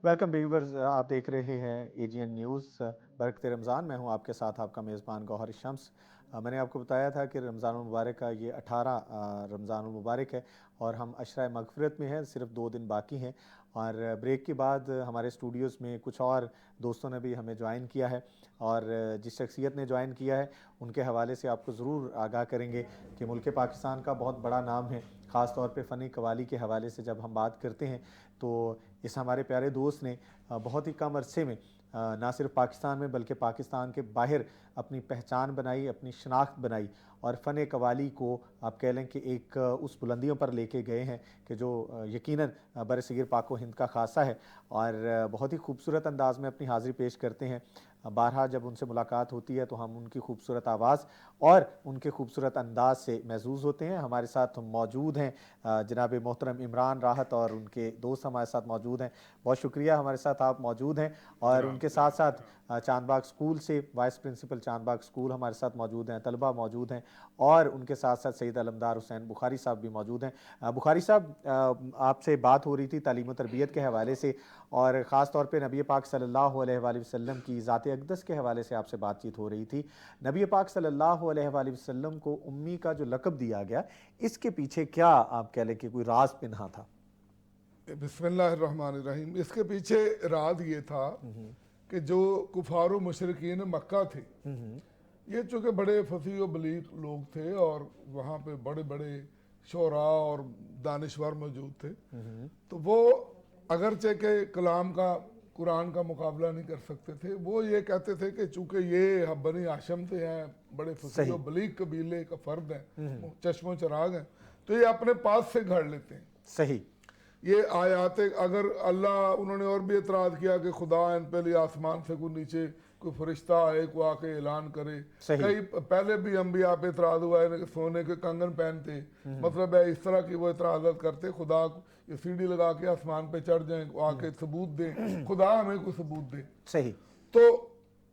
Welcome viewers, आप देख रहे हैं एजीएन न्यूज़। बरकत रमज़ान, मैं हूं आपके साथ आपका मेज़बान गौहर शम्स। मैंने आपको बताया था कि रमज़ान मुबारक का ये 18 रमज़ान मुबारक है और हम अशरा मग़फ़िरत में हैं, सिर्फ 2 दिन बाकी हैं। और ब्रेक के बाद हमारे स्टूडियोज़ में कुछ और दोस्तों ने भी हमें ज्वाइन किया है और जिस शख्सियत ने ज्वाइन किया है उनके हवाले से आपको ज़रूर आगाह करेंगे कि मुल्क पाकिस्तान का बहुत बड़ा नाम है। ख़ास तौर पे फ़नी कवाली के हवाले से जब हम बात करते हैं तो इस हमारे प्यारे दोस्त ने बहुत ही कम अरसे में ना सिर्फ पाकिस्तान में बल्कि पाकिस्तान के बाहर अपनी पहचान बनाई, अपनी शनाख्त बनाई और फ़न कवाली को आप कह लें कि एक उस बुलंदियों पर लेके गए हैं कि जो यकीनन बरसगीर पाक व हिंद का खासा है और बहुत ही खूबसूरत अंदाज में अपनी हाज़िरी पेश करते हैं। बारहा जब उनसे मुलाकात होती है तो हम उनकी खूबसूरत आवाज़ और उनके खूबसूरत अंदाज से महजूज़ होते हैं। हमारे साथ मौजूद हैं जनाब मोहतरम इमरान राहत और उनके दोस्त हमारे साथ मौजूद हैं। बहुत शुक्रिया हमारे साथ आप मौजूद हैं। और उनके साथ साथ चांदबाग स्कूल से वाइस प्रिंसिपल चांदबाग स्कूल हमारे साथ मौजूद हैं, तलबा मौजूद हैं और उनके साथ साथ सैयद अलमदार हुसैन बुखारी साहब भी मौजूद हैं। बुखारी साहब, आपसे बात हो रही थी तालीम व तरबियत के हवाले से और ख़ास तौर पे नबी पाक सल्लल्लाहु अलैहि वसल्लम की ज़ात अक़दस के हवाले से आपसे बातचीत हो रही थी। नबी पाक सल्लल्लाहु अलैहि वसल्लम को उम्मी का जो लक़ब दिया गया, इसके पीछे क्या आप कह लें कि कोई राज पिन्हा था? बिस्मिल्लाहिर्रहमानिर्रहीम। इसके पीछे राज ये था कि जो कुफार व मुशरिकीन मक्का थे, ये चूँकि बड़े फसीह व बलीग लोग थे और वहाँ पे बड़े बड़े शोरा और दानिश्वर मौजूद थे, तो वो अगरचे के कलाम का कुरान का मुकाबला नहीं कर सकते थे। वो ये कहते थे कि चूँकि ये बनी हाशम से हैं, बड़े फसीह व बलीग कबीले का फ़र्द हैं, चश्मो चराग हैं, तो ये अपने पास से घड़ लेते हैं। सही। ये आयात अगर अल्लाह, उन्होंने और भी एतराज़ किया कि खुदा इन पहले आसमान से कोई नीचे कोई फरिश्ता आए, को आके ऐलान करे। कई पहले भी अम्बिया पे एतराज़ हुआ है कि सोने के कंगन पहनते, मतलब है इस तरह की वो एतराज़ात करते, खुदा ये सीढ़ी लगा के आसमान पे चढ़ जाए, आके सबूत दें, खुदा हमें कोई सबूत दे। सही। तो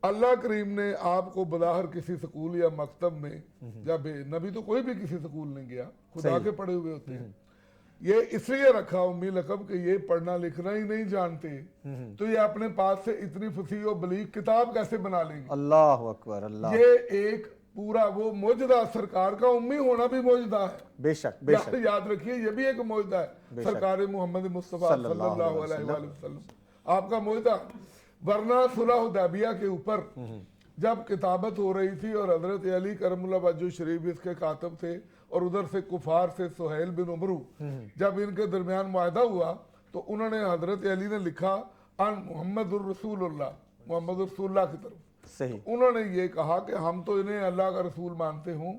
अल्लाह करीम ने आपको बज़ाहिर किसी स्कूल या मकतब में, जब नबी तो कोई भी किसी स्कूल नहीं गया, खुदा के पढ़े हुए होते हैं, ये इसलिए रखा उम्मी लकब कि ये पढ़ना लिखना ही नहीं जानते, तो ये अपने पास से इतनी फसीह और बलीग किताब कैसे बना लेंगे। अल्लाह अकबर। अल्लाह। ये एक पूरा वो मौजदा, सरकार का उम्मी होना भी मौजदा है। बेशक बेशक। याद रखिए, ये भी एक मौजदा है, सरकार मोहम्मद मुस्तफ़ा सल्लल्लाहु अलैहि वसल्लम आपका मौजदा। वरना सुलह हुदैबिया के ऊपर जब किताबत हो रही थी और हजरत अली करमुल्लाह वजह शरीफ इसके कातब थे और उधर से कुफार से सुहैल बिन उमरू, जब इनके दरमियान मुआहदा हुआ तो उन्होंने, हजरत अली ने लिखा अन मोहम्मद रसूलुल्लाह, मोहम्मद रसूलुल्लाह की तरफ। सही। तो उन्होंने ये कहा कि हम तो इन्हें अल्लाह का रसूल मानते हूँ,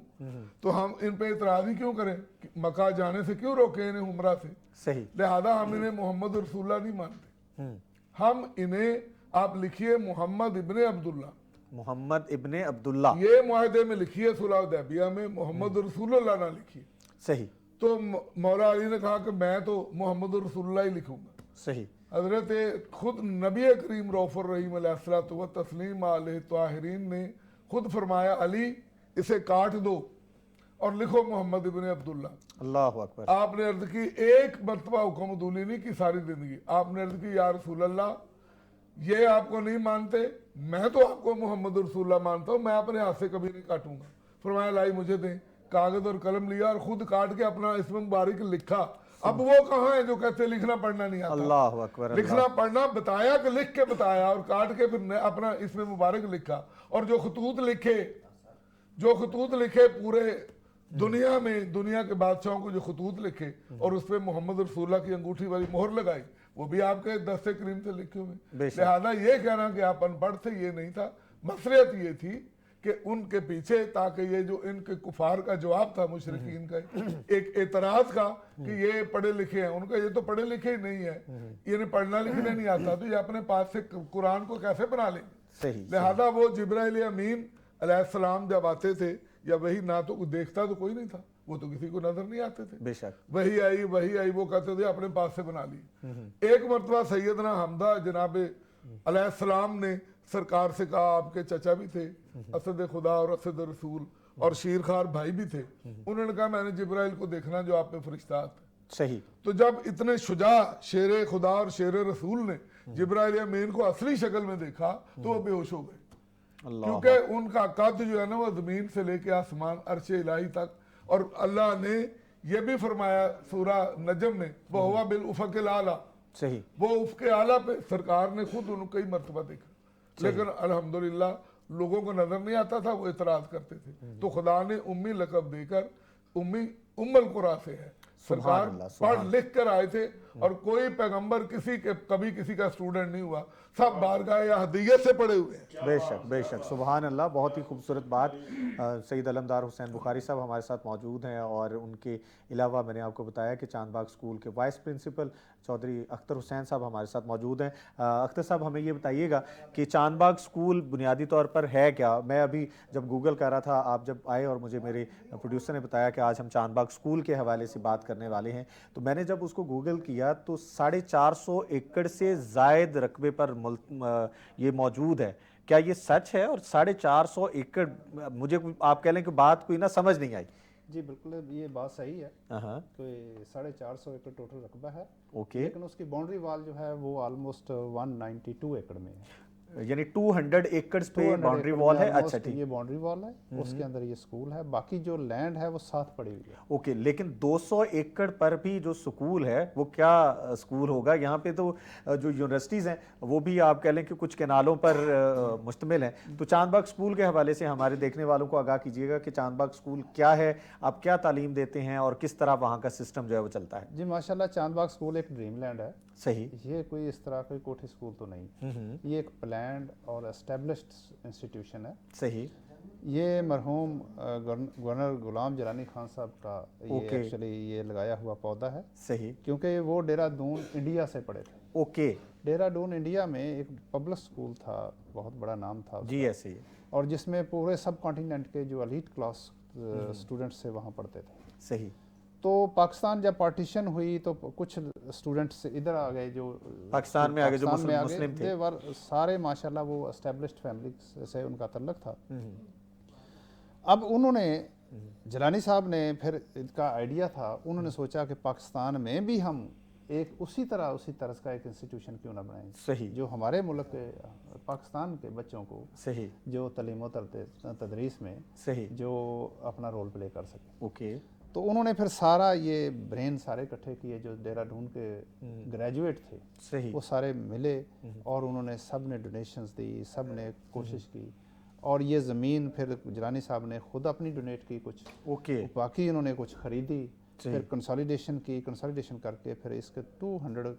तो हम इन पे इतराज़ ही क्यों करें, मक्का जाने से क्यों रोके इन्हें उम्रा से। सही। लिहाजा हम इन्हें मोहम्मद रसूलुल्लाह नहीं मानते, हम इन्हें, आप लिखिए मोहम्मद इब्ने अब्दुल्ला, मोहम्मद इब्ने अब्दुल्ला, ये मुआहदे में लिखिए सुलह हुदैबिया में, मोहम्मद रसूलुल्लाह ना लिखिए। सही। तो मौला अली ने कहा कि मैं तो मोहम्मद रसूलुल्लाह ही लिखूंगा। सही। हजरत खुद नबी करीम रऊफ़ुर रहीम अलैहिस्सलातु व तस्लीम अलैहि ताहिरीन ने खुद फरमाया, अली इसे काट दो और लिखो मोहम्मद इब्ने अब्दुल्ला। अल्लाह अकबर। आपने अर्ज की, एक मरतबा हुक्म दूली नहीं की सारी जिंदगी। आपने अर्ज की, या रसूल अल्लाह, ये आपको नहीं मानते, मैं तो आपको मोहम्मद रसूलुल्लाह मानता हूँ, मैं अपने हाथ से कभी नहीं काटूंगा। फरमाया लाई मुझे दें। कागज और कलम लिया और खुद काट के अपना इसमें मुबारक लिखा। अब वो कहाँ है जो कहते लिखना पढ़ना नहीं आता। अल्लाह अकबर। लिखना पढ़ना बताया कि लिख के बताया और काट के फिर अपना इसमें मुबारक लिखा। और जो खतूत लिखे पूरे दुनिया में, दुनिया के बादशाहों को जो खतूत लिखे और उस पर मोहम्मद रसूलुल्लाह की अंगूठी वाली मोहर लगाई, वो भी आपके दस्ते करीम से लिखे हुए। लिहाजा ये कहना कि आप अनपढ़ थे, ये नहीं था। मसलियत ये थी कि उनके पीछे, ताकि ये जो इनके कुफार का जवाब था मुशरिकीन का, एक एतराज का कि ये पढ़े लिखे हैं, उनका ये तो पढ़े लिखे ही नहीं है, इन्हें पढ़ना लिखना नहीं आता, तो ये अपने पास से कुरान को कैसे बना लेंगे। लिहाजा वो जिब्राइल अमीन अलैहिस्सलाम जब आते थे, या वही ना तो देखता तो कोई नहीं था, वो तो किसी को नजर नहीं आते थे। बेशक। वही आई वो कहते थे अपने पास से बना ली। एक मरतबा सैयदना हमदा जनाब अलैहिस्सलाम ने सरकार से कहा, आपके चचा भी थे असद खुदा और असद रसूल और शीरखार भाई भी थे, उन्होंने कहा मैंने जिब्राइल को देखना जो आप पे फरिश्ता आता। सही। तो जब इतने शुजा शेर खुदा और शेर रसूल ने जिब्राइल अमीन को असली शक्ल में देखा तो वो बेहोश हो गए, क्योंकि उनका कद जो है ना वो जमीन से लेके आसमान अर्श इलाही तक। और अल्लाह ने ये भी फरमाया सूरा नजम में, वो हुआ बिल उफक़िल आला, सही, वो उफक़े आला पे सरकार ने खुद उनको कई मरतबा देखा, लेकिन अल्हम्दुलिल्लाह लोगों को नजर नहीं आता था, वो इतराज करते थे। तो खुदा ने उम्मी लकब देकर, उम्मी उम्मुल कुरा से है, सरकार पढ़ लिख कर आए थे और कोई पैगंबर किसी के कभी किसी का स्टूडेंट नहीं हुआ, सब बारगाह अहदियत से पढ़े हुए हैं। बेशक बेशक, सुभान अल्लाह, बहुत ही खूबसूरत बात। सईद अलमदार हुसैन बुखारी साहब हमारे साथ मौजूद हैं और उनके अलावा मैंने आपको बताया कि चांदबाग स्कूल के वाइस प्रिंसिपल चौधरी अख्तर हुसैन साहब हमारे साथ मौजूद हैं। अख्तर साहब, हमें ये बताइएगा कि चांदबाग स्कूल बुनियादी तौर पर है क्या? मैं अभी जब गूगल कर रहा था, आप जब आए और मुझे मेरे प्रोड्यूसर ने बताया कि आज हम चांदबाग स्कूल के हवाले से बात करने वाले हैं, तो मैंने जब उसको गूगल किया तो 450 एकड़ से ज़ायद रकबे पर ये मौजूद है। क्या ये सच है? और 450 एकड़, मुझे आप कह लें कि बात कोई ना समझ नहीं आई। जी बिल्कुल, ये बात सही है। कोई 450 एकड़ टोटल रकबा है। ओके। लेकिन उसकी बाउंड्री वॉल जो है वो ऑलमोस्ट 192 एकड़ में है, यानी 200 एकड़ पे बाउंड्री वॉल है। अच्छा, ठीक, ये बाउंड्री वॉल है, उसके अंदर ये स्कूल है, बाकी जो लैंड है वो साथ पड़ी हुई है। ओके, लेकिन 200 एकड़ पर भी जो स्कूल है वो क्या स्कूल होगा? यहाँ पे तो जो यूनिवर्सिटीज़ हैं वो भी आप कह लें कि कुछ किनारों पर मुश्तमिल हैं। तो चांदबाग स्कूल के हवाले से हमारे देखने वालों को आगाह कीजिएगा कि चांदबाग स्कूल क्या है, आप क्या तालीम देते हैं और किस तरह वहाँ का सिस्टम जो है वो चलता है। जी माशाल्लाह, चांदबाग स्कूल एक ड्रीम लैंड है। सही। ये कोई इस तरह कोई कोठी स्कूल तो नहीं, ये एक प्लान्ड और एस्टेब्लिश्ड इंस्टीट्यूशन है। सही। ये मरहूम गवर्नर गुलाम जलानी खान साहब का ये एक्चुअली ये लगाया हुआ पौधा है। सही। क्योंकि वो देहरादून इंडिया से पढ़े थे। ओके। देहरादून इंडिया में एक पब्लिक स्कूल था, बहुत बड़ा नाम था जी, ऐसे ही, और जिसमें पूरे सब कॉन्टिनेंट के जो एलीट क्लास स्टूडेंट्स से वहाँ पढ़ते थे। सही। तो पाकिस्तान जब पार्टीशन हुई तो कुछ स्टूडेंट्स इधर आ गए, जो पाकिस्तान में आगे, जो मुस्लिम थे, सारे माशाल्लाह वो एस्टेब्लिश्ड फैमिली से उनका तल्लुक था। अब उन्होंने, जलानी साहब ने फिर इनका आइडिया था, उन्होंने सोचा कि पाकिस्तान में भी हम एक उसी तरह का एक इंस्टीट्यूशन क्यों ना बनाएं। सही। जो हमारे मुल्क के पाकिस्तान के बच्चों को सही जो तालीम और तदरीस में सही जो अपना रोल प्ले कर सके। ओके। तो उन्होंने फिर सारा ये ब्रेन सारे इकट्ठे किए, जो देहरादून के ग्रेजुएट थे। सही। वो सारे मिले और उन्होंने सब ने डोनेशंस दी, सब ने कोशिश की, और ये ज़मीन फिर जलानी साहब ने खुद अपनी डोनेट की कुछ। ओके। बाकी उन्होंने कुछ ख़रीदी, फिर कंसोलिडेशन की, कंसोलिडेशन करके फिर इसके 200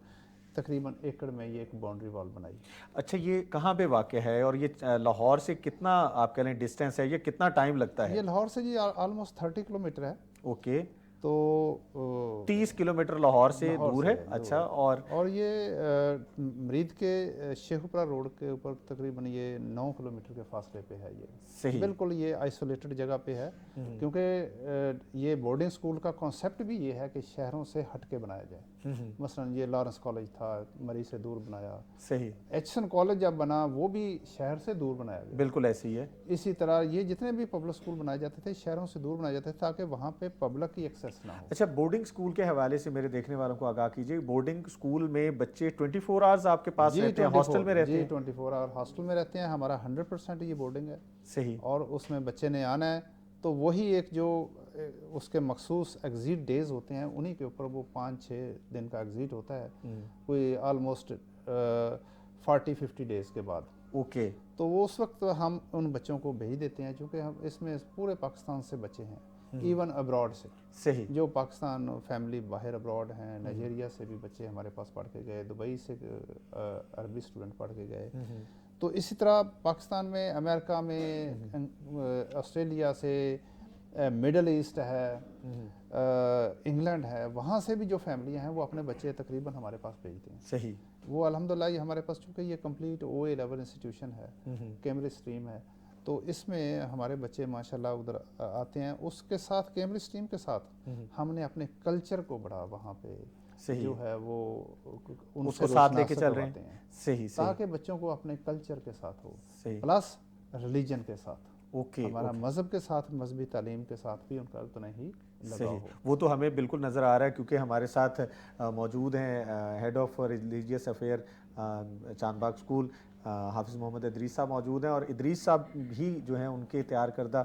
तकरीबन एकड़ में ये एक बाउंड्री वॉल बनाई। अच्छा, ये कहाँ पे वाक़ है और ये लाहौर से कितना आप कह लें डिस्टेंस है, ये कितना टाइम लगता है? ये लाहौर से जी ऑलमोस्ट 30 किलोमीटर है। ओके। तो 30 किलोमीटर लाहौर से दूर है। अच्छा। और ये मरीद के शेखुपुरा रोड के ऊपर तकरीबन ये 9 किलोमीटर के फासले पे है। ये सही। बिल्कुल ये आइसोलेटेड जगह पे है, क्योंकि ये बोर्डिंग स्कूल का कॉन्सेप्ट भी ये है कि शहरों से हट के बनाया जाए। मसलन ये लॉरेंस कॉलेज था, मरी से दूर बनाया। सही। एचसन कॉलेज जब बना वो भी शहर से दूर बनाया गया। बिल्कुल ऐसी है। इसी तरह ये जितने भी पब्लिक स्कूल बनाए जाते थे शहरों से दूर बनाए जाते थे, ताकि वहाँ पे पब्लिक की एक्सेस ना हो। अच्छा, बोर्डिंग स्कूल के हवाले से मेरे देखने वालों को आगाह कीजिए। बोर्डिंग स्कूल में बच्चे 24 आवर्स आपके पास रहते हैं, हॉस्टल में रहते हैं? 24 आवर हॉस्टल में रहते हैं। हमारा 100% ये बोर्डिंग है। सही। और उसमें बच्चे ने आना है, तो वही एक जो उसके मखसूस एग्जिट डेज होते हैं, उन्हीं के ऊपर वो 5-6 दिन का एग्जिट होता है, कोई ऑलमोस्ट 40-50 डेज के बाद। ओके। तो वो उस वक्त हम उन बच्चों को भेज देते हैं, चूँकि हम इसमें पूरे पाकिस्तान से बच्चे हैं, इवन अब्रॉड से। सही। जो पाकिस्तान फैमिली बाहर अब्रॉड हैं, नाइजीरिया से भी बच्चे हमारे पास पढ़ के गए, दुबई से अरबी स्टूडेंट पढ़ के गए। तो इसी तरह पाकिस्तान में, अमेरिका में, ऑस्ट्रेलिया से, मिडल ईस्ट है, इंग्लैंड है, वहाँ से भी जो फैमिलियाँ हैं वो अपने बच्चे तकरीबन हमारे पास भेजते हैं। सही। वो अल्हम्दुलिल्लाह ये हमारे पास, चूँकि ये कंप्लीट OA लेवल इंस्टीट्यूशन है, कैम्ब्रिज स्ट्रीम है, तो इसमें हमारे बच्चे माशाल्लाह उधर आते हैं। उसके साथ कैम्ब्रिज स्ट्रीम के साथ हमने अपने कल्चर को बड़ा वहाँ पे सही जो है वो उसको साथ लेके चल रहे हैं। सही। ताकि बच्चों को अपने कल्चर के साथ हो, सही, प्लस रिलीजन के साथ। ओके, हमारा मज़हब के साथ, मजहबी तालीम के साथ भी उनका उतना ही लगाव सही, हो। वो तो हमें बिल्कुल नज़र आ रहा है क्योंकि हमारे साथ मौजूद हैं head of religious affair Chandbagh school हाफिज़ मोहम्मद इदरीस साहब मौजूद हैं, और इदरीस साहब भी जो हैं उनके तैयार करदा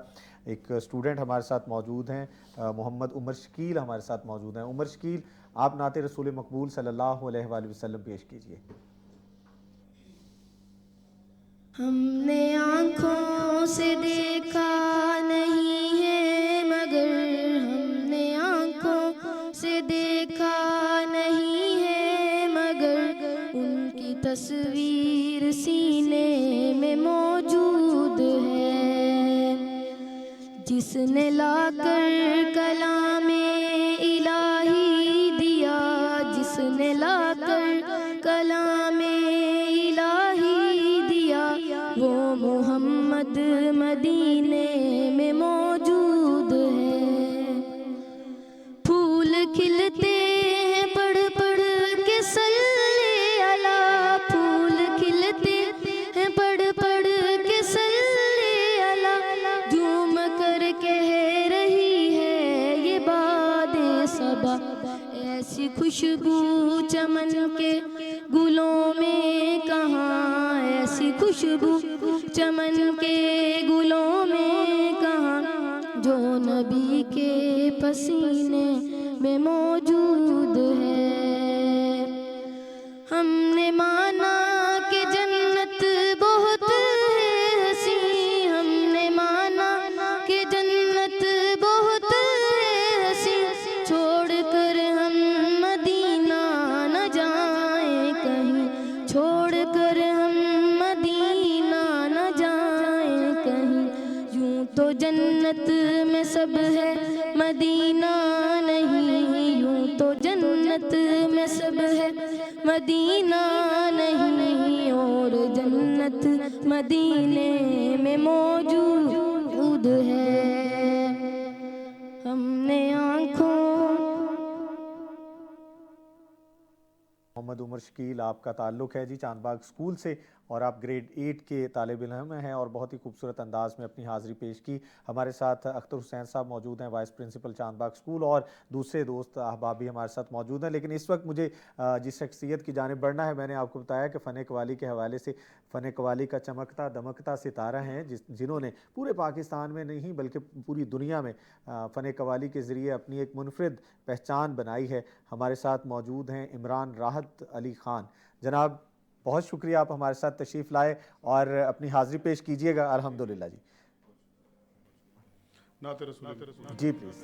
एक स्टूडेंट हमारे साथ मौजूद हैं, मोहम्मद उमर शकील हमारे साथ मौजूद हैं। उमर शकील, आप नाते रसूल मकबूल सल्लल्लाहु अलैहि वसल्लम पेश कीजिए। हमने आँखों से देखा नहीं है मगर हमने आँखों से देखा नहीं है मगर उनकी तस्वीर सीने में मौजूद है। जिसने लाकर कलामे इलाही दिया, जिसने लाकर कलामे इलाही दिया, वो मोहम्मद मदीने में मौजूद है। फूल खिलते हैं पढ़ पढ़ के सल्ले अला, फूल खिलते हैं पढ़ पढ़ के सल्ले अला, झूम कर कह रही है ये बादे सबा। ऐसी खुशबू चमन के गुलों में कहाँ, ऐसी खुशबू चमन के गुलों में कहाँ, जो नबी के पसीने में मौजूद है। हमने माना कि जन्नत बहुत है हसी, हमने माना कि जन्नत बहुत है हसी, छोड़ कर हम मदीना न जाएं कहीं, छोड़ कर हम मदीना न जाएं कहीं। यूं तो जन्नत में सब है मदीना नहीं, यूं तो जन्नत में सब है मदीना नहीं, और जन्नत मदीने में मौजूद है। हमने आँखों मोहम्मद उमर शकील, आपका ताल्लुक़ है जी चांदबाग स्कूल से, और आप ग्रेड 8 के तालिब इल्म हैं और बहुत ही खूबसूरत अंदाज में अपनी हाज़िरी पेश की। हमारे साथ अख्तर हुसैन साहब मौजूद हैं, वाइस प्रिंसिपल चांदबाग स्कूल, और दूसरे दोस्त अहबाब भी हमारे साथ मौजूद हैं। लेकिन इस वक्त मुझे जिस शख्सियत की जानिब बढ़ना है, मैंने आपको बताया कि फ़न कवाली के हवाले से फ़न कवाली का चमकता दमकता सितारा हैं जिन्होंने पूरे पाकिस्तान में नहीं बल्कि पूरी दुनिया में फ़न कवाली के ज़रिए अपनी एक मुनफरिद पहचान बनाई है। हमारे साथ मौजूद हैं इमरान राहत अली ख़ान। जनाब, बहुत शुक्रिया, आप हमारे साथ तशरीफ़ लाए और अपनी हाज़िरी पेश कीजिएगा। अल्हम्दुलिल्लाह जी। जी प्लीज़।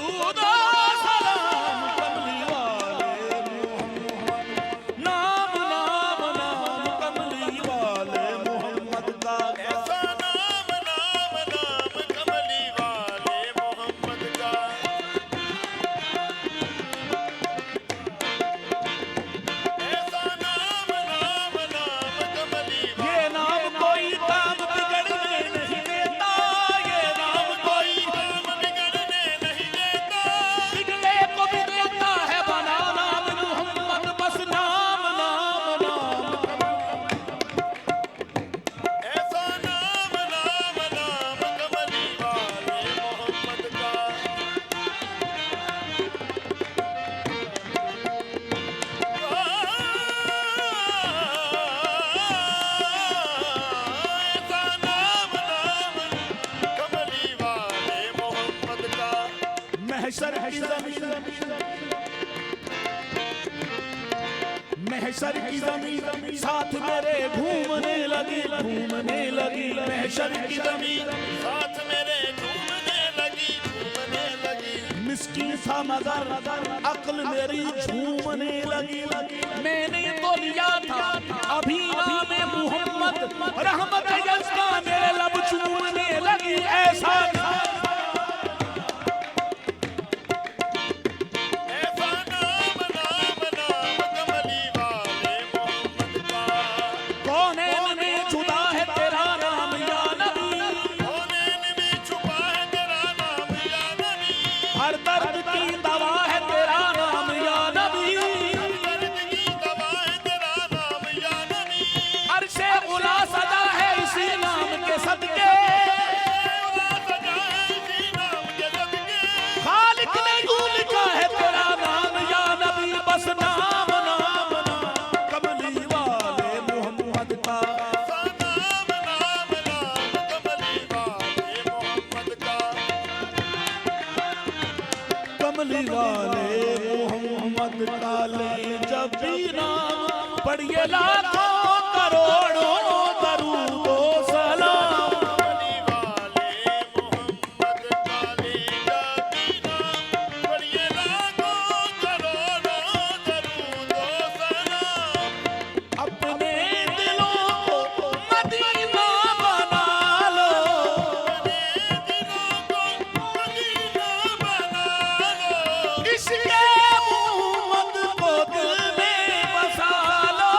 दरूद सलाम कमली वाले मोहम्मद, नाम नाम नाम कमली वाले मोहम्मद का, ऐसा नाम नाम नाम कमली वाले मोहम्मद का, ऐसा नाम नाम नाम कमली ये नाम कोई काम बिगड़ने नहीं देता, ये नाम कोई काम बिगड़ने नहीं देता, बिगड़े को भी देता है बना नाम मोहम्मद, बस नाम नाम नाम ऐसा नाम नाम नाम कमली वाले मोहम्मद का, ऐसा नाम नाम कमली वाले मोहम्मद का, महशर की जमीन, महशर की जमीन साथ मेरे घूमने लगी, घूमने लगी, महशर की जमीन साथ मेरे झूमने लगी, झूमने लगी, मिस्कीन था मगर अक्ल मेरी झूमने लगी, मैंने तो लिया था अभी नाम मोहम्मद, रहमत यज़्दा मेरे लब चूमने लगी, ऐसा ऐसा नाम नाम नाम कमली वाले मोहम्मद का, कौनैन में जुदा है तेरा नाम या नबी, कौनैन में छुपा है तेरा नाम या नबी, हर दर्द की दवा है तेरा नाम या नबी, दर्द की दवा है तेरा नाम या नबी, अरशे उला सजा है इसी नाम के सदके, सजा है इसी नाम के सदके, खालिक ने यूं लिखा है तेरा नाम या नबी, बस नाम नाम नाम कमली वाले मोहम्मद का, ऐसा नाम नाम नाम कमली वाले मोहम्मद का, कमली वाले मोहम्मद का ले जब भी नाम पढ़िए लाखों करोड़ों दरूद ओ सलाम, कमली वाले मोहम्मद का ले जाती नाम, पढ़िए लाखों करोड़ों दरूद ओ सलाम, अपने दिलों को मदीना बना लो, अपने दिलों को मदीना बना लो, इसके मोहम्मद को दिल में बसा लो,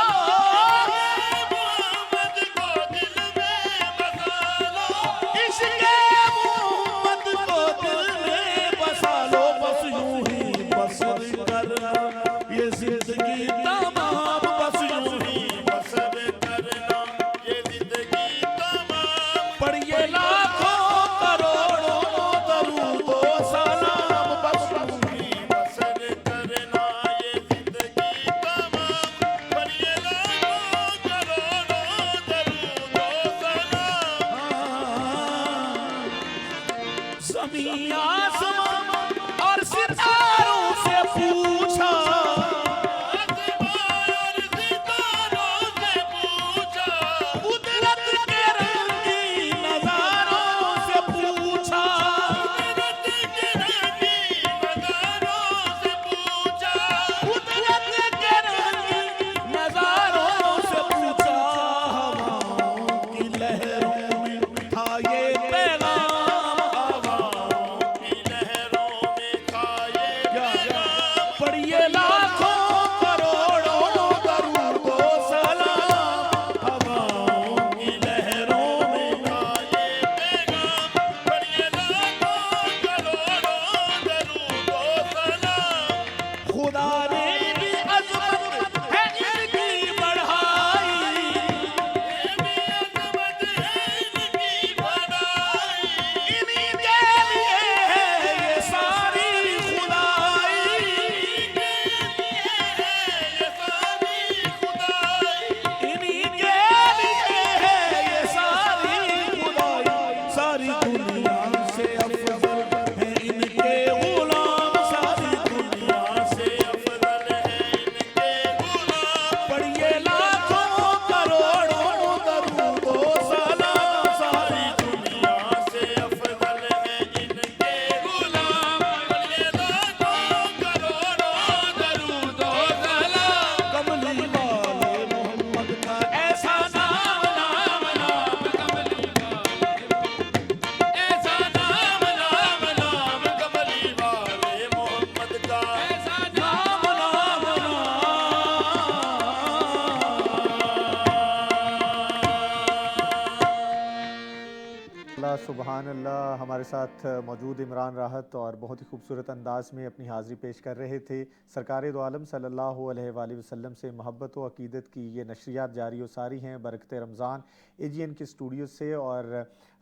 सुबहान अल्लाह। हमारे साथ मौजूद इमरान राहत और बहुत ही खूबसूरत अंदाज में अपनी हाज़िरी पेश कर रहे थे। सरकार दो आलम सल्लल्लाहु अलैहि वसल्लम से मोहब्बत व अक़ीदत की ये नशरियात जारी व सारी हैं बरकत रमज़ान AGN के स्टूडियो से। और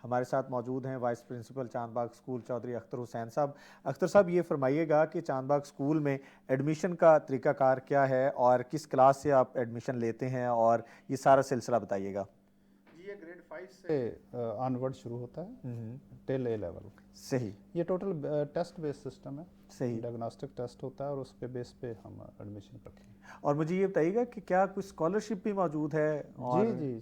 हमारे साथ मौजूद हैं vice principal Chandbagh school Chaudhary Akhtar Hussain साहब। अख्तर साहब, ये फरमाइएगा कि चांदबाग स्कूल में एडमिशन का तरीक़ाकार क्या है और किस क्लास से आप एडमिशन लेते हैं, और ये सारा सिलसिला बताइएगा। जी, ये ग्रेड 5 से ऑनवर्ड शुरू होता है टिल A लेवल। सही। ये टोटल टेस्ट बेस्ड सिस्टम है। सही। डायग्नोस्टिक टेस्ट होता है और उसके बेस पे हम एडमिशन करते हैं। और मुझे ये बताइएगा कि क्या कोई स्कॉलरशिप भी मौजूद है? और जी,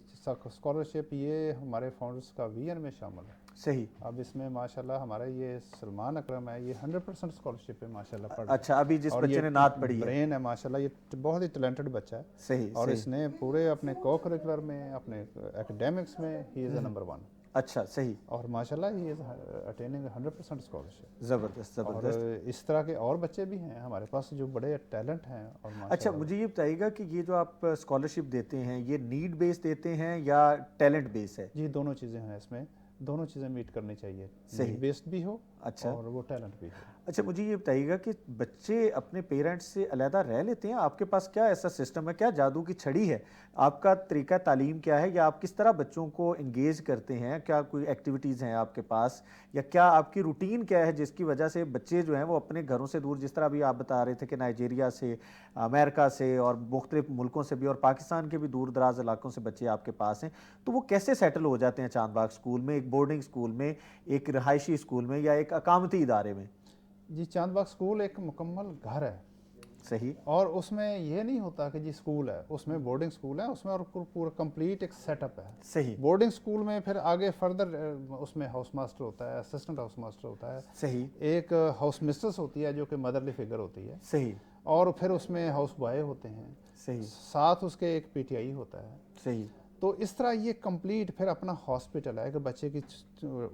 स्कॉलरशिप ये हमारे फाउंडर्स का VN में शामिल है। सही। अब इसमें माशाल्लाह हमारा ये सलमान अकरम है, ये 100% स्कॉलरशिप है माशाल्लाह पढ़। अच्छा, अभी जिस और बच्चे ये ने नात पढ़ी है, ब्रेन है माशाल्लाह, ये बहुत ही टैलेंटेड बच्चा है। सही। और सही। इसने पूरे अपने को करिकुलर में, अपने एकेडमिक्स में ही इज़ नंबर 1। अच्छा, सही। और माशाल्लाह ही इज़ अटेनिंग 100% स्कॉलरशिप। ज़बरदस्त और ज़बरदस्त। इस तरह के और बच्चे भी हैं हमारे पास जो बड़े टैलेंट हैं। और अच्छा, माशाल्लाह मुझे ये बताइएगा कि ये जो आप स्कॉलरशिप देते हैं, ये नीड बेस देते हैं या टैलेंट बेस है? जी, दोनों चीज़ें हैं इसमें, दोनों चीज़ें मीट करनी चाहिए। सही। बेस्ड भी हो अच्छा। और वो टैलेंट भी हो। अच्छा, मुझे ये बताइएगा कि बच्चे अपने पेरेंट्स से अलहदा रह लेते हैं? आपके पास क्या ऐसा सिस्टम है, क्या जादू की छड़ी है? आपका तरीका तालीम क्या है, या आप किस तरह बच्चों को इंगेज करते हैं? क्या कोई एक्टिविटीज़ हैं आपके पास, या क्या आपकी रूटीन क्या है जिसकी वजह से बच्चे जो हैं वो अपने घरों से दूर, जिस तरह अभी आप बता रहे थे कि नाइजीरिया से, अमेरिका से और मुख्तलिफ मुल्कों से भी और पाकिस्तान के भी दूर दराज इलाकों से बच्चे आपके पास हैं, तो वो कैसे सेटल हो जाते हैं चांदबाग स्कूल में, एक बोर्डिंग स्कूल में, एक रहायशी स्कूल में, या एक अकामती इदारे में? जी, चांदबाग स्कूल एक मुकम्मल घर है। सही। और उसमें ये नहीं होता कि जी स्कूल है, उसमें बोर्डिंग स्कूल है, उसमें और पूरा कंप्लीट एक सेटअप है। सही। बोर्डिंग स्कूल में फिर आगे फर्दर उसमें हाउस मास्टर होता है, असिस्टेंट हाउस मास्टर होता है, सही। एक हाउस मिस्ट्रेस होती है जो कि मदरली फिगर होती है, सही। और फिर उसमें हाउस बॉय होते हैं। सही। साथ उसके एक PTI होता है। सही। तो इस तरह ये कंप्लीट फिर अपना हॉस्पिटल है कि बच्चे की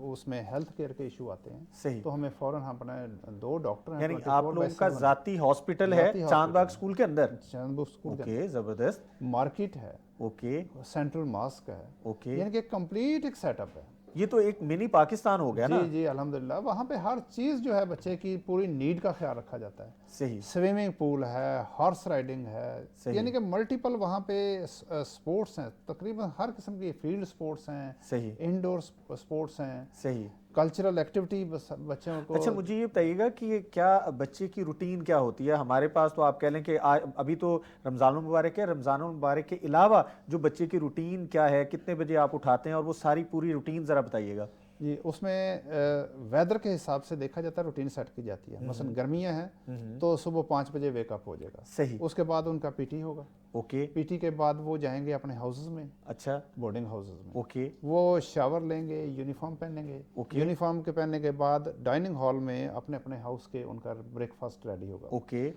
उसमें हेल्थ केयर के इशू आते हैं। सही। तो हमें फ़ौरन हम अपने 2 डॉक्टर हैं, यानी 24 आप लोगों का ज़ाती हॉस्पिटल है ज़ाती चांदबाग हॉस्पिटल स्कूल के अंदर? चांदबाग स्कूल के ओके, ज़बरदस्त। मार्केट है, ओके। सेंट्रल मास्क है, ओके। यानी कि कंप्लीट एक सेटअप है। ये तो एक मिनी पाकिस्तान हो गया ना? जी जी, अल्हम्दुलिल्लाह वहाँ पे हर चीज़ जो है बच्चे की पूरी नीड का ख्याल रखा जाता है। सही। स्विमिंग पूल है, हॉर्स राइडिंग है, सही। यानी कि मल्टीपल वहाँ पे स्पोर्ट्स हैं, तकरीबन हर किस्म की फील्ड स्पोर्ट्स हैं। सही। इंडोर स्पोर्ट्स हैं। सही। कल्चरल एक्टिविटी बच्चों को। अच्छा, मुझे ये बताइएगा कि ये क्या बच्चे की रूटीन क्या होती है? हमारे पास तो आप कह लें कि अभी तो रमज़ानुल मुबारक है, रमज़ानुल मुबारक के अलावा जो बच्चे की रूटीन क्या है, कितने बजे आप उठाते हैं, और वो सारी पूरी रूटीन ज़रा बताइएगा। जी, उसमें वेदर के हिसाब से देखा जाता है, रूटीन सेट की जाती है। मसलन गर्मियाँ हैं तो सुबह 5 बजे वेकअप हो जाएगा। सही। उसके बाद उनका PT होगा। ओके। PT के बाद वो जाएंगे अपने हाउसेस में। अच्छा। बोर्डिंग हाउसेस में। ओके। वो शावर लेंगे, यूनिफॉर्म पहनेंगे। ओके। यूनिफॉर्म के पहनने के बाद डाइनिंग हॉल में अपने अपने हाउस के उनका ब्रेकफास्ट रेडी होगा। ओके।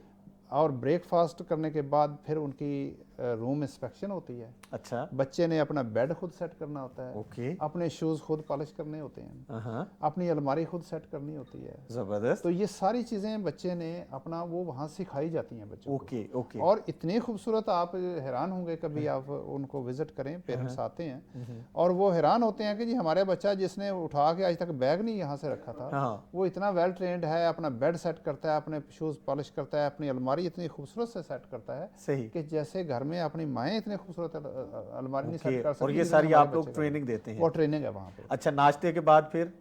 और ब्रेकफास्ट करने के बाद फिर उनकी रूम इंस्पेक्शन होती है। अच्छा। बच्चे ने अपना बेड खुद सेट करना होता है। ओके। अपने शूज़ खुद पॉलिश करने होते हैं। हाँ। अपनी अलमारी खुद सेट करनी होती है। ज़बरदस्त। तो ये सारी चीज़ें बच्चे ने अपना वो वहाँ सिखाई जाती हैं बच्चों को। ओके। ओके। और इतनी खूबसूरत, आप हैरान होंगे कभी आप उनको विजिट करें, पेरेंट्स आते हैं और वो हैरान होते हैं कि जी हमारे बच्चा जिसने उठा के आज तक बैग नहीं यहाँ से रखा था, हाँ। वो इतना वेल ट्रेंड है, अपना बेड सेट करता है, अपने शूज़ पॉलिश करता है, अपनी अलमारी इतनी खूबसूरत से सेट करता है सही। कि जैसे घर में अपनी माएँ इतनी खूबसूरत अलमारी नहीं सेट कर सकती। और ये सारी आप लोग ट्रेनिंग देते हैं? वो ट्रेनिंग है वहाँ पे। अच्छा, नाश्ते के बाद फिर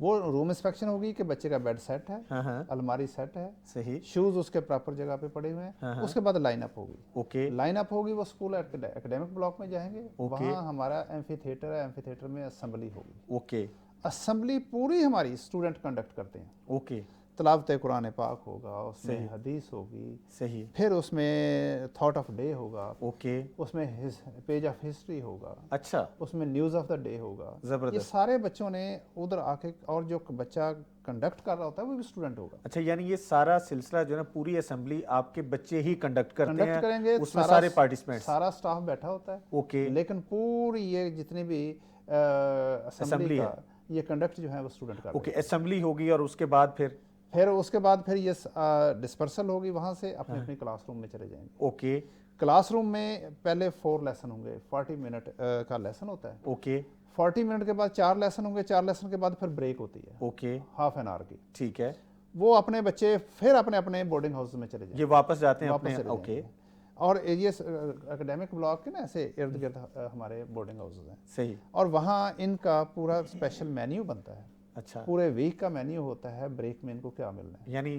वो रूम इंस्पेक्शन होगी कि बच्चे का बेड सेट है, हाँ। अलमारी सेट है, सही। शूज उसके प्रॉपर जगह पे पड़े हुए हैं। उसके बाद लाइन अप होगी। ओके। लाइन अप होगी, वो स्कूल एकेडमिक ब्लॉक में जाएंगे। वहाँ हमारा एम्फी थिएटर है, एम्फी थिएटर में असेंबली होगी। ओके। असेंबली पूरी हमारी स्टूडेंट कंडक्ट करते हैं। ओके। तलावत कुरान पाक होगा, उसमें हदीस होगी, सही। फिर उसमें थॉट ऑफ डे होगा, ओके। उसमें पेज ऑफ हिस्ट्री होगा, अच्छा। उसमें न्यूज़ ऑफ द डे होगा। जबरदस्त। ये सारे बच्चों ने उधर आके, और जो बच्चा कंडक्ट कर रहा होता है वो भी स्टूडेंट होगा। अच्छा, यानी ये सारा सिलसिला जो है ना, पूरी असेंबली आपके बच्चे ही कंडक्ट करते हैं? करेंगे, उसमें सारे पार्टिसिपेंट्स, सारा स्टाफ बैठा होता है। ओके। लेकिन पूरी ये जितनी भी असेंबली का ये कंडक्ट जो है वो स्टूडेंट कर ओके। असेंबली होगी और उसके बाद फिर उसके बाद फिर ये डिस्पर्सल होगी, वहाँ से अपने अपनी क्लासरूम में चले जाएंगे। ओके। क्लासरूम में पहले 4 लेसन होंगे, 40 मिनट का लेसन होता है। ओके। 40 मिनट के बाद 4 लेसन होंगे, 4 लेसन के बाद फिर ब्रेक होती है ओके, हाफ एन आवर की। ठीक है। वो अपने बच्चे फिर अपने अपने बोर्डिंग हाउस में चले जाएंगे, ये वापस जाते हैं वापस अपने, चले ओके, जाएंगे। और ये एकेडमिक ब्लॉक के ना ऐसे इर्द गिर्द हमारे बोर्डिंग हाउसेज हैं, सही, और वहाँ इनका पूरा स्पेशल मेन्यू बनता है, अच्छा, पूरे वीक का मेन्यू होता है, ब्रेक में इनको क्या मिलना है। यानी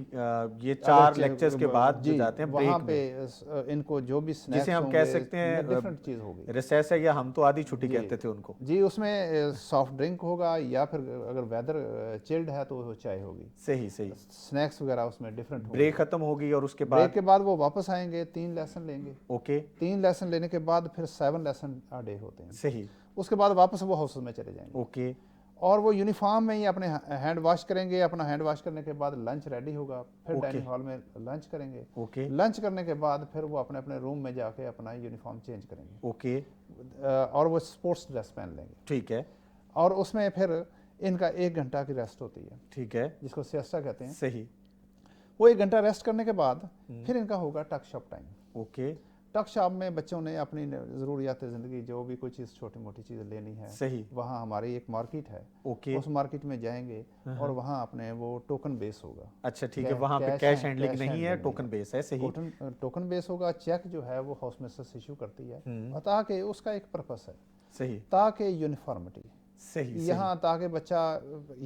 ये 4 लेक्चर्स के बाद जो जी, जाते हैं वहाँ ब्रेक पे में, इनको जो भी स्नैक्स जिसे हम कह सकते हैं डिफरेंट चीज़ होगी। रिसेस है, या हम तो आधी छुट्टी जी। कहते थे उनको। जी, उसमें सॉफ्ट ड्रिंक होगा, या फिर अगर वेदर चिल्ड है तो वो चाय होगी, सही सही, स्नैक्स वगैरह उसमें डिफरेंट होगी। ब्रेक खत्म होगी और उसके ब्रेक बाद के बाद वो वापस आएंगे, 3 लेसन लेंगे, ओके, 3 लेसन लेने के बाद फिर 7 लेसन आ डे होते हैं। सही, उसके बाद वापस वो हाउस में चले जाएंगे, ओके, और वो यूनिफॉर्म में ही अपने हैंड वॉश करेंगे। अपना हैंड वॉश करने के बाद लंच रेडी होगा, फिर ओके। डाइनिंग हॉल में लंच करेंगे। ओके, लंच करने के बाद फिर वो अपने अपने रूम में जाके अपना यूनिफॉर्म चेंज करेंगे, ओके, और वो स्पोर्ट्स ड्रेस पहन लेंगे, ठीक है, और उसमें फिर इनका 1 घंटा की रेस्ट होती है, ठीक है, जिसको सिएस्टा कहते हैं। सही, वो 1 घंटा रेस्ट करने के बाद फिर इनका होगा टक शॉप टाइम। ओके, टक शॉप में बच्चों ने अपनी ज़रूरियात ज़िंदगी जो भी कोई चीज़ छोटी मोटी चीज़ लेनी है, सही, वहाँ हमारी एक मार्केट है, ओके, उस मार्केट में जाएंगे और वहाँ अपने वो टोकन बेस होगा। अच्छा ठीक है, कै- वहाँ पे कैश कैश है, हैंडलिंग कैश नहीं है, हैंडलिंग टोकन बेस है, सही, टोकन बेस होगा। चेक जो है वो हाउस मिस्ट्रेस इशू करती है, हम्म। ताकि उसका एक पर्पस है, सही, ताकि यूनिफॉर्मिटी सही, यहाँ, ताकि बच्चा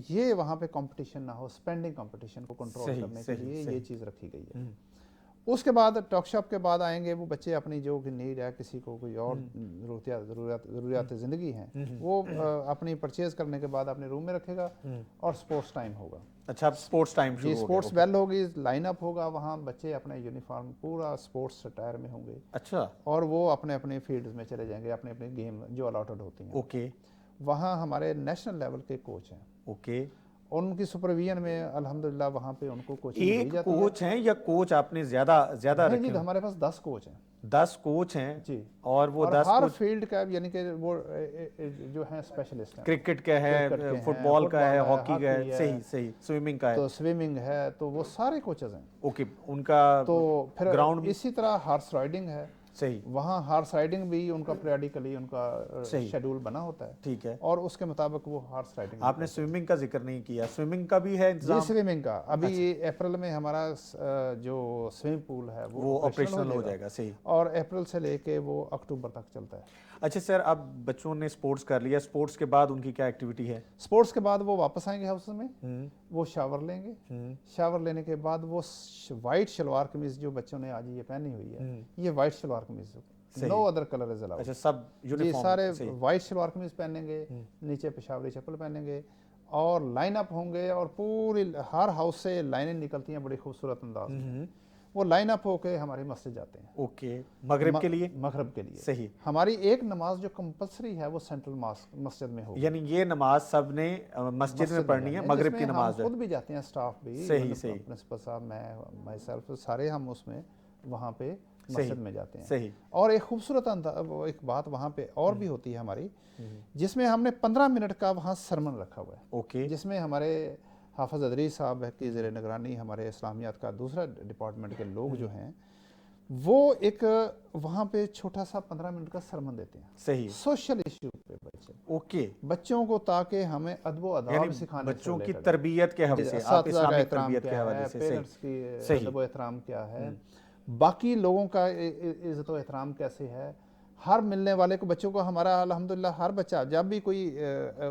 ये वहाँ पे कंपटीशन ना हो, स्पेंडिंग कंपटीशन को कंट्रोल सही, करने के सही, लिए सही। ये चीज़ रखी गई है। हम्म। उसके बाद टॉक शॉप के बाद आएंगे वो बच्चे, अपनी जो कि नीड है, किसी को कोई और ज़रूरियात ज़िंदगी हैं, वो अपनी परचेज करने के बाद अपने रूम में रखेगा, और स्पोर्ट्स टाइम होगा। अच्छा, अब स्पोर्ट्स टाइम जी, शुरू हो गया, स्पोर्ट्स ओके। बेल होगी, लाइनअप होगा, वहाँ बच्चे अपने यूनिफॉर्म पूरा स्पोर्ट्स अटायर में होंगे, अच्छा, और वो अपने अपने फील्ड्स में चले जाएंगे, अपने अपने गेम जो अलॉटेड होती हैं। ओके, वहाँ हमारे नेशनल लेवल के कोच हैं, ओके, और उनकी सुपरविजन में अल्हम्दुलिल्लाह वहाँ पे उनको कोचिंग दी एक जाती है। कोच हैं या कोच आपने ज्यादा ज्यादा नहीं, रखे नहीं, हैं? हमारे पास 10 कोच हैं 10 कोच हैं, जी, और वो 10 हर कोच फील्ड का, यानी कि वो जो हैं स्पेशलिस्ट हैं। क्रिकेट का है, क्रिकेट के हैं, फुटबॉल का है, फुटबॉल है, हॉकी का है, हॉकी है, सही सही, स्विमिंग का है, तो स्विमिंग है, तो वो सारे कोचेज हैं। ओके, उनका तो फिर ग्राउंड इसी तरह हार्स राइडिंग है, सही, वहाँ हार्स राइडिंग भी उनका पीरियडिकली उनका सही। शेड्यूल बना होता है, ठीक है। और उसके मुताबिक वो हार्स राइडिंग। आपने स्विमिंग का जिक्र नहीं किया, स्विमिंग का भी है जी, इंतजाम? स्विमिंग का अभी अप्रैल में हमारा जो स्विमिंग पूल है वो ऑपरेशनल हो जाएगा, सही। और अप्रैल से लेके वो अक्टूबर तक चलता है। अच्छा सर, अब बच्चों ने स्पोर्ट्स कर लिया, स्पोर्ट्स के बाद उनकी क्या एक्टिविटी है? स्पोर्ट्स के बाद वो वापस आएंगे हाउस में, वो शावर लेंगे, शावर लेने के बाद वो वाइट शलवार कमीज जो बच्चों ने आज ये पहनी हुई है, ये white shalwar kameez, no other colour is allowed. अच्छा, सब जी, यूनिफॉर्म, सारे सही। वाइट शलवार कमीज पहनेंगे, नीचे पेशावरी चप्पल पहनेंगे, और लाइन अप होंगे, और पूरी हर हाउस से लाइनें निकलती हैं बड़ी खूबसूरत अंदाज में। वो लाइन अप होके हमारी मस्जिद जाते हैं, ओके, मगरिब के लिए, मगरिब के लिए। सही। हमारी एक नमाज जो कंपलसरी है वो सेंट्रल मस्जिद में होगी, यानी ये नमाज सब ने मस्जिद में पढ़नी है, मगरिब की जिसमें नमाज हम है। खुद भी जाते हैं, स्टाफ भी, सही, मतलब सही। प्रिंसिपल साहब, मैं, माई सेल्फ, सारे हम उसमें वहाँ पे मस्जिद में जाते हैं। सही। और एक खूबसूरत एक बात वहाँ पे और भी होती है हमारी, जिसमें हमने 15 मिनट का वहाँ सरमन रखा हुआ है, ओके, जिसमें हमारे हाफिज अदरी साहब की ज़ेर निगरानी हमारे इस्लामियात का दूसरा डिपार्टमेंट के लोग जो हैं, वो एक वहाँ पे छोटा सा 15 मिनट का सरमन देते हैं, सही, सोशल इशू पे ओके। बच्चों को, ताकि हमें अदब अदाब यानी सिखाने बच्चों से की लेकर तरबियत के हवाले से, आप असातिज़ा का इस्लामिक एहतराम तरबियत के क्या हवाले है, से, पेरेंट्स सही, की सही। अदब एहतराम क्या है, बाकी लोगों का इज़्ज़त व एहतराम कैसे है, हर मिलने वाले को, बच्चों को हमारा अल्हम्दुलिल्लाह हर बच्चा जब भी कोई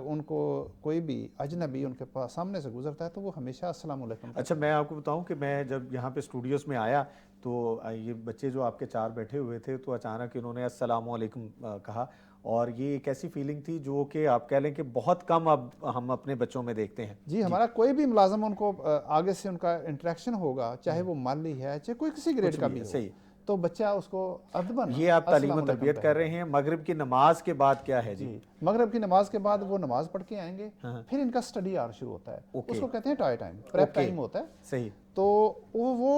उनको कोई भी अजनबी उनके पास सामने से गुजरता है तो वो हमेशा अस्सलाम वालेकुम। अच्छा, मैं आपको बताऊं कि मैं जब यहाँ पे स्टूडियोज़ में आया तो ये बच्चे जो आपके 4 बैठे हुए थे, तो अचानक इन्होंने अस्सलाम वालेकुम कहा, और ये एक ऐसी फीलिंग थी जो कि आप कह लें कि बहुत कम अब हम अपने बच्चों में देखते हैं। जी, हमारा कोई भी मुलाजम उनको आगे से उनका इंटरेक्शन होगा, चाहे वो माली है, चाहे कोई किसी ग्रेड का भी हो, सही। तो बच्चा उसको अदबन, ये आप तालीम और तरबियत कर रहे हैं। मगरिब की नमाज के बाद क्या है जी? मगरिब की नमाज के बाद वो नमाज पढ़ के आएंगे, फिर इनका स्टडी आवर शुरू होता है, उसको कहते हैं टॉय टाइम, प्रेप टाइम होता है, सही। तो वो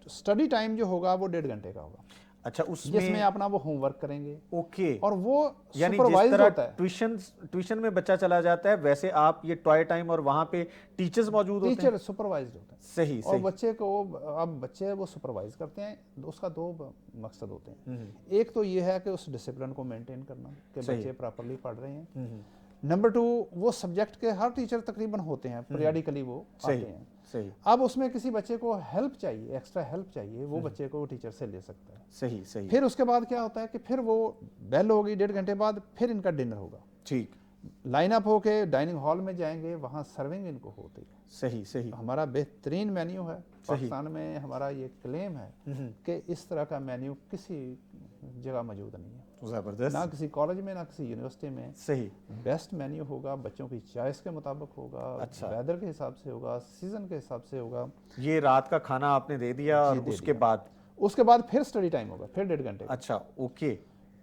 स्टडी टाइम जो होगा वो 1.5 घंटे का होगा। अच्छा, उसमें जिसमें अपना वो होमवर्क करेंगे, ओके, और वो यानी जिस सुपरवाइज्ड तरह होता है, ट्यूशन में बच्चा चला जाता है, वैसे आप ये टॉय टाइम और वहाँ पे टीचर्स मौजूद होते हैं। टीचर सुपरवाइज्ड होता है, सही, और सही। बच्चे को, अब बच्चे वो सुपरवाइज करते हैं, उसका 2 मकसद होते हैं। एक तो ये है कि उस डिसिप्लिन को मेंटेन करना कि बच्चे प्रॉपरली पढ़ रहे हैं, नंबर 2, वो सब्जेक्ट के हर टीचर तकरीबन होते हैं, पीरियडिकली वो आते सही हैं। सही अब उसमें किसी बच्चे को हेल्प चाहिए, एक्स्ट्रा हेल्प चाहिए, वो बच्चे को टीचर से ले सकता है। सही सही फिर उसके बाद क्या होता है कि फिर वो बेल होगी 1.5 घंटे बाद, फिर इनका डिनर होगा। ठीक, लाइन अप होके डाइनिंग हॉल में जाएंगे, वहाँ सर्विंग इनको होती है। सही सही हमारा बेहतरीन मेन्यू है पाकिस्तान में, हमारा ये क्लेम है कि इस तरह का मेन्यू किसी जगह मौजूद नहीं है, जबरदस्त, ना किसी कॉलेज में ना किसी यूनिवर्सिटी में। सही बेस्ट मेन्यू होगा, बच्चों की चॉइस के मुताबिक होगा, अच्छा। वेदर के हिसाब से होगा, सीजन के हिसाब से होगा। ये रात का खाना आपने दे दिया और दे उसके दिया। बाद बाद फिर स्टडी टाइम होगा, फिर 1.5 घंटे का। अच्छा ओके,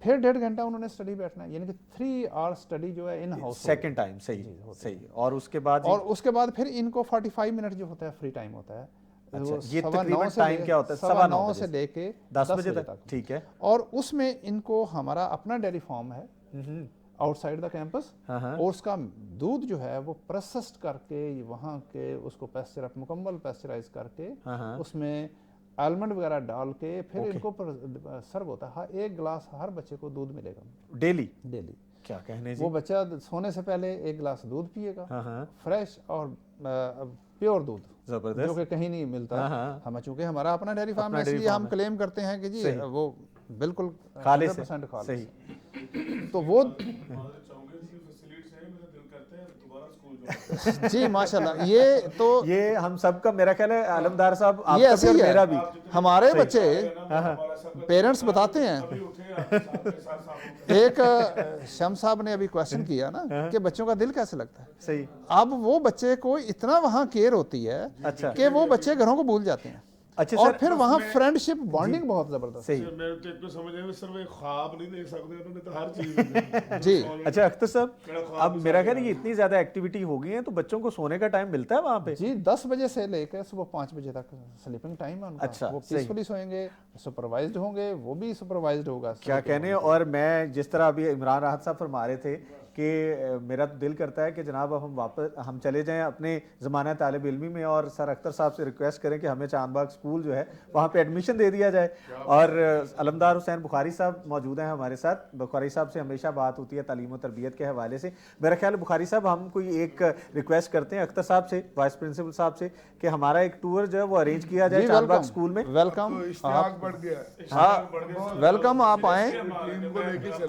फिर 1.5 घंटा उन्होंने स्टडी बैठना है, यानी कि 3 आवर स्टडी जो है इन हाउस सेकंड टाइम, सही सही। और उसके बाद और उसके बाद फिर इनको 45 मिनट जो होता है फ्री टाइम होता है। अच्छा, वो ये 9:15 तकरीबन से टाइम क्या होता है? 9:15 से बजे लेके 10 बजे तक, ठीक है। और उसमें इनको हमारा अपना डेयरी फार्म है आउटसाइड द कैंपस, हाँ। और उसका दूध जो है वो प्रोसेस्ड करके वहाँ के उसको मुकम्मल पैस्चराइज करके हाँ। उसमें आलमंड वगैरह डाल के फिर इनको सर्व होता है। एक गिलास हर बच्चे को दूध मिलेगा डेली, डेली। क्या कहने जी, वो बच्चा सोने से पहले 1 गिलास दूध पिएगा, हाँ फ्रेश और प्योर दूध, जो जबरदस्त, कि कहीं नहीं मिलता। हाँ। हम चूंकि हमारा अपना डेयरी फार्म अपना है, डेयरी इसलिए फार्म हम है। क्लेम करते हैं कि जी सही। वो बिल्कुल खाले से 100% खाले सही, से। तो वो जी माशाल्लाह, ये तो ये हम सबका, मेरा ख्याल है आलमदार साहब ये आपका ऐसे भी और ही मेरा है। भी, हमारे बच्चे हाँ। पेरेंट्स बताते हैं। एक शम साहब ने अभी क्वेश्चन किया ना कि बच्चों का दिल कैसे लगता है। सही, अब वो बच्चे को इतना वहाँ केयर होती है अच्छा। कि वो बच्चे घरों को भूल जाते हैं। अच्छा और सर, फिर वहाँ फ्रेंडशिप बॉन्डिंग बहुत जबरदस्त सही मेरे तो एक तो समझ आए सर, वे ख्वाब नहीं देख सकते, उन्होंने तो हर चीज जी। अच्छा अख्तर साहब, अब मेरा ख्याल है ये इतनी ज्यादा एक्टिविटी हो गई है तो बच्चों को सोने का टाइम मिलता है वहाँ पे? जी 10 बजे से लेकर सुबह 5 बजे तक स्लीपिंग टाइम है उनका। अच्छा, वो सही। पीसफुली सोएंगे, सुपरवाइज्ड होंगे, वो भी सुपरवाइज्ड होगा। क्या कहने। और मैं जिस तरह अभी इमरान राहत साहब फरमा रहे थे कि मेरा तो दिल करता है कि जनाब अब हम चले जाएं अपने ज़माना तालिब इल्मी में और सर अख्तर साहब से रिक्वेस्ट करें कि हमें चांदबाग स्कूल जो है वहाँ पे एडमिशन दे दिया जाए। और अलमदार हुसैन बुखारी साहब मौजूद हैं हमारे साथ। बुखारी साहब से हमेशा बात होती है तालीम और तरबियत के हवाले से। मेरा ख्याल है बुखारी साहब, हम कोई एक रिक्वेस्ट करते हैं अख्तर साहब से, वाइस प्रिंसिपल साहब से, कि हमारा एक टूर जो है वो अरेंज किया जाए चांदबाग स्कूल में। वेलकम, बढ़ गया, हाँ वेलकम, आप आएँ,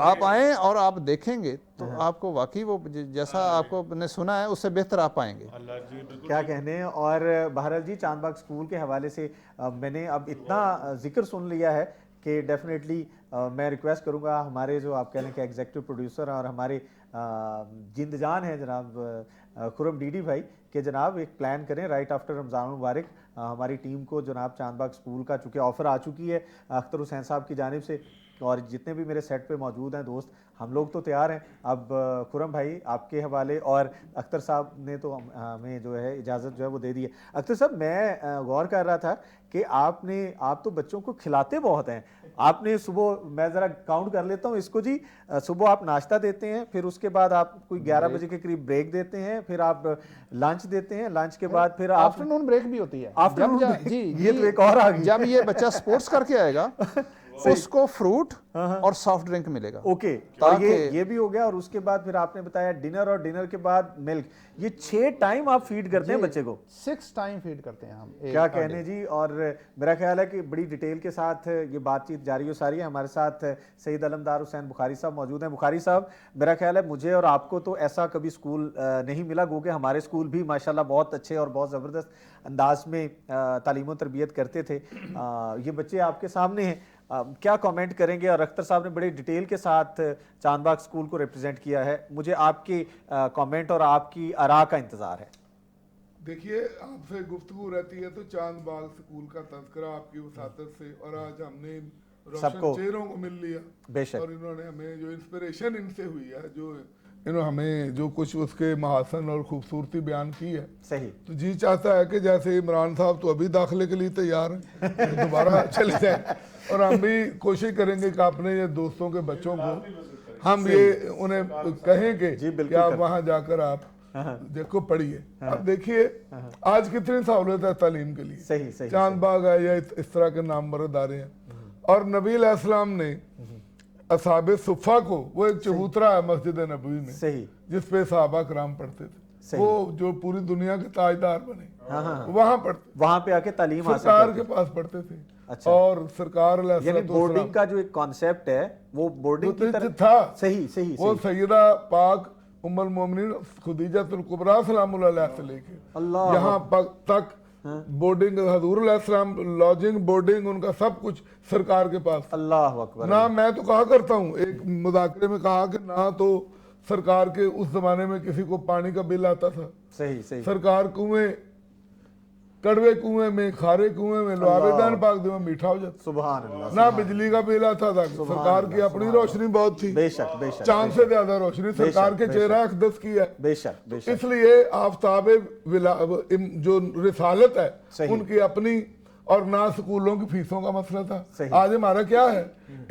आप आएँ और आप देखेंगे तो आपको वाकई वो जैसा आपको ने सुना है उससे बेहतर आप पाएंगे। क्या कहने हैं। और बहरहाल जी चांदबाग स्कूल के हवाले से मैंने अब इतना जिक्र सुन लिया है कि डेफिनेटली मैं रिक्वेस्ट करूंगा हमारे जो आप कह रहे हैं कि एग्जीक्यूटिव प्रोड्यूसर और हमारे जिंदजान हैं जनाब खुरम डीडी भाई, कि जनाब एक प्लान करें राइट आफ्टर रमज़ान मुबारक हमारी टीम को जनाब चांदबाग स्कूल का, चूँकि ऑफ़र आ चुकी है अख्तर हुसैन साहब की जानिब से और जितने भी मेरे सेट पे मौजूद हैं दोस्त, हम लोग तो तैयार हैं। अब खुरम भाई आपके हवाले, और अख्तर साहब ने तो हमें जो है इजाज़त जो है वो दे दी है। अख्तर साहब, मैं गौर कर रहा था कि आप तो बच्चों को खिलाते बहुत हैं। आपने सुबह, मैं ज़रा काउंट कर लेता हूँ इसको जी, सुबह आप नाश्ता देते हैं, फिर उसके बाद आप कोई 11 बजे के करीब ब्रेक देते हैं, फिर आप लंच देते हैं, लंच के बाद फिर आप आफ्टरनून ब्रेक भी होती है। जी, ये तो एक और आ गई। जब ये बच्चा स्पोर्ट्स करके आएगा उसको फ्रूट और सॉफ्ट ड्रिंक मिलेगा। ओके, और ये भी हो गया। और उसके बाद फिर आपने बताया डिनर, और डिनर के बाद मिल्क। ये 6 टाइम आप फीड करते हैं बच्चे को? 6 टाइम फीड करते हैं हम। क्या कहने जी। और मेरा ख्याल है कि बड़ी डिटेल के साथ ये बातचीत जारी हो सारी है। हमारे साथ सईद अलमदार हुसैन बुखारी साहब मौजूद हैं। बुखारी साहब, मेरा ख्याल है मुझे और आपको तो ऐसा कभी स्कूल नहीं मिला, गो कि हमारे स्कूल भी माशाल्लाह बहुत अच्छे और बहुत ज़बरदस्त अंदाज में तालीम और तरबियत करते थे। ये बच्चे आपके सामने हैं, क्या कमेंट करेंगे? और अख्तर साहब ने बड़े डिटेल के साथ चांदबाग स्कूल को रिप्रेजेंट किया है। मुझे आपके कमेंट और आपकी आरा का इंतज़ार है। देखिए, आपसे गुफ्तगू रहती है तो चांदबाग स्कूल का तज़किरा आपकी वसातत से, और आज हमने रोशन चेहरों को मिल लिया बेशक, और इन्होंने हमें जो इंस्पिरेशन इनसे हुई है, जो इन्होंने हमें जो कुछ उसके महासन और खूबसूरती बयान की है, सही तो जी चाहता है कि जैसे इमरान साहब तो अभी दाखिले के लिए तैयार हैं, दोबारा चले जाएं, और हम भी कोशिश करेंगे कि अपने ये दोस्तों के बच्चों को हम ये उन्हें कहें कि आप वहाँ जाकर आप देखो, पढ़िए। अब देखिए आज कितनी सहूलत है तालीम के लिए। सही चांदबाग है या इस तरह के नामवर इदारे हैं। और नबी अलैहिस्सलाम ने असहाबे सुफ़ा को, वो एक चबूतरा है मस्जिद नबवी में सही, जिस पे सहाबा कराम पढ़ते थे, सही। वो जो पूरी दुनिया के ताजदार बने हाँ हाँ, वहां पढ़ते, वहां पे आके तालीम हासिल सरकार करते के पास पढ़ते थे। अच्छा। और सरकार यानी बोर्डिंग का जो एक कॉन्सेप्ट है वो बोर्डिंग की तरह था। सही सही वो सही। सैयदा पाक उम्मुल मोमिनीन खुदीजतुल कुबरा सलामुल्लाह अलैहा से लेके अल्लाह यहाँ तक बोर्डिंग, हजूर अलैहिस्सलाम लॉजिंग, बोर्डिंग, उनका सब कुछ सरकार के पास। अल्लाह अकबर। ना मैं तो कहा करता हूँ, एक मुज़ाकरे में कहा कि ना तो सरकार के उस जमाने में किसी को पानी का बिल आता था, सही सही। सरकार कुएं, कड़वे कुएं में, खारे कुएं में, लुआबेदान पाक में मीठा हो जाता, सुभान अल्लाह। ना बिजली का बिल आता था, सरकार की अपनी रोशनी बहुत थी, बेशक बेशक। चांद से ज्यादा रोशनी सरकार के चेहरा अक़दस की है। बेशक बेशक। इसलिए आफ्ताब जो रिसालत है सही। उनकी अपनी, और ना स्कूलों की फीसों का मसला था। सही। आज हमारा क्या है,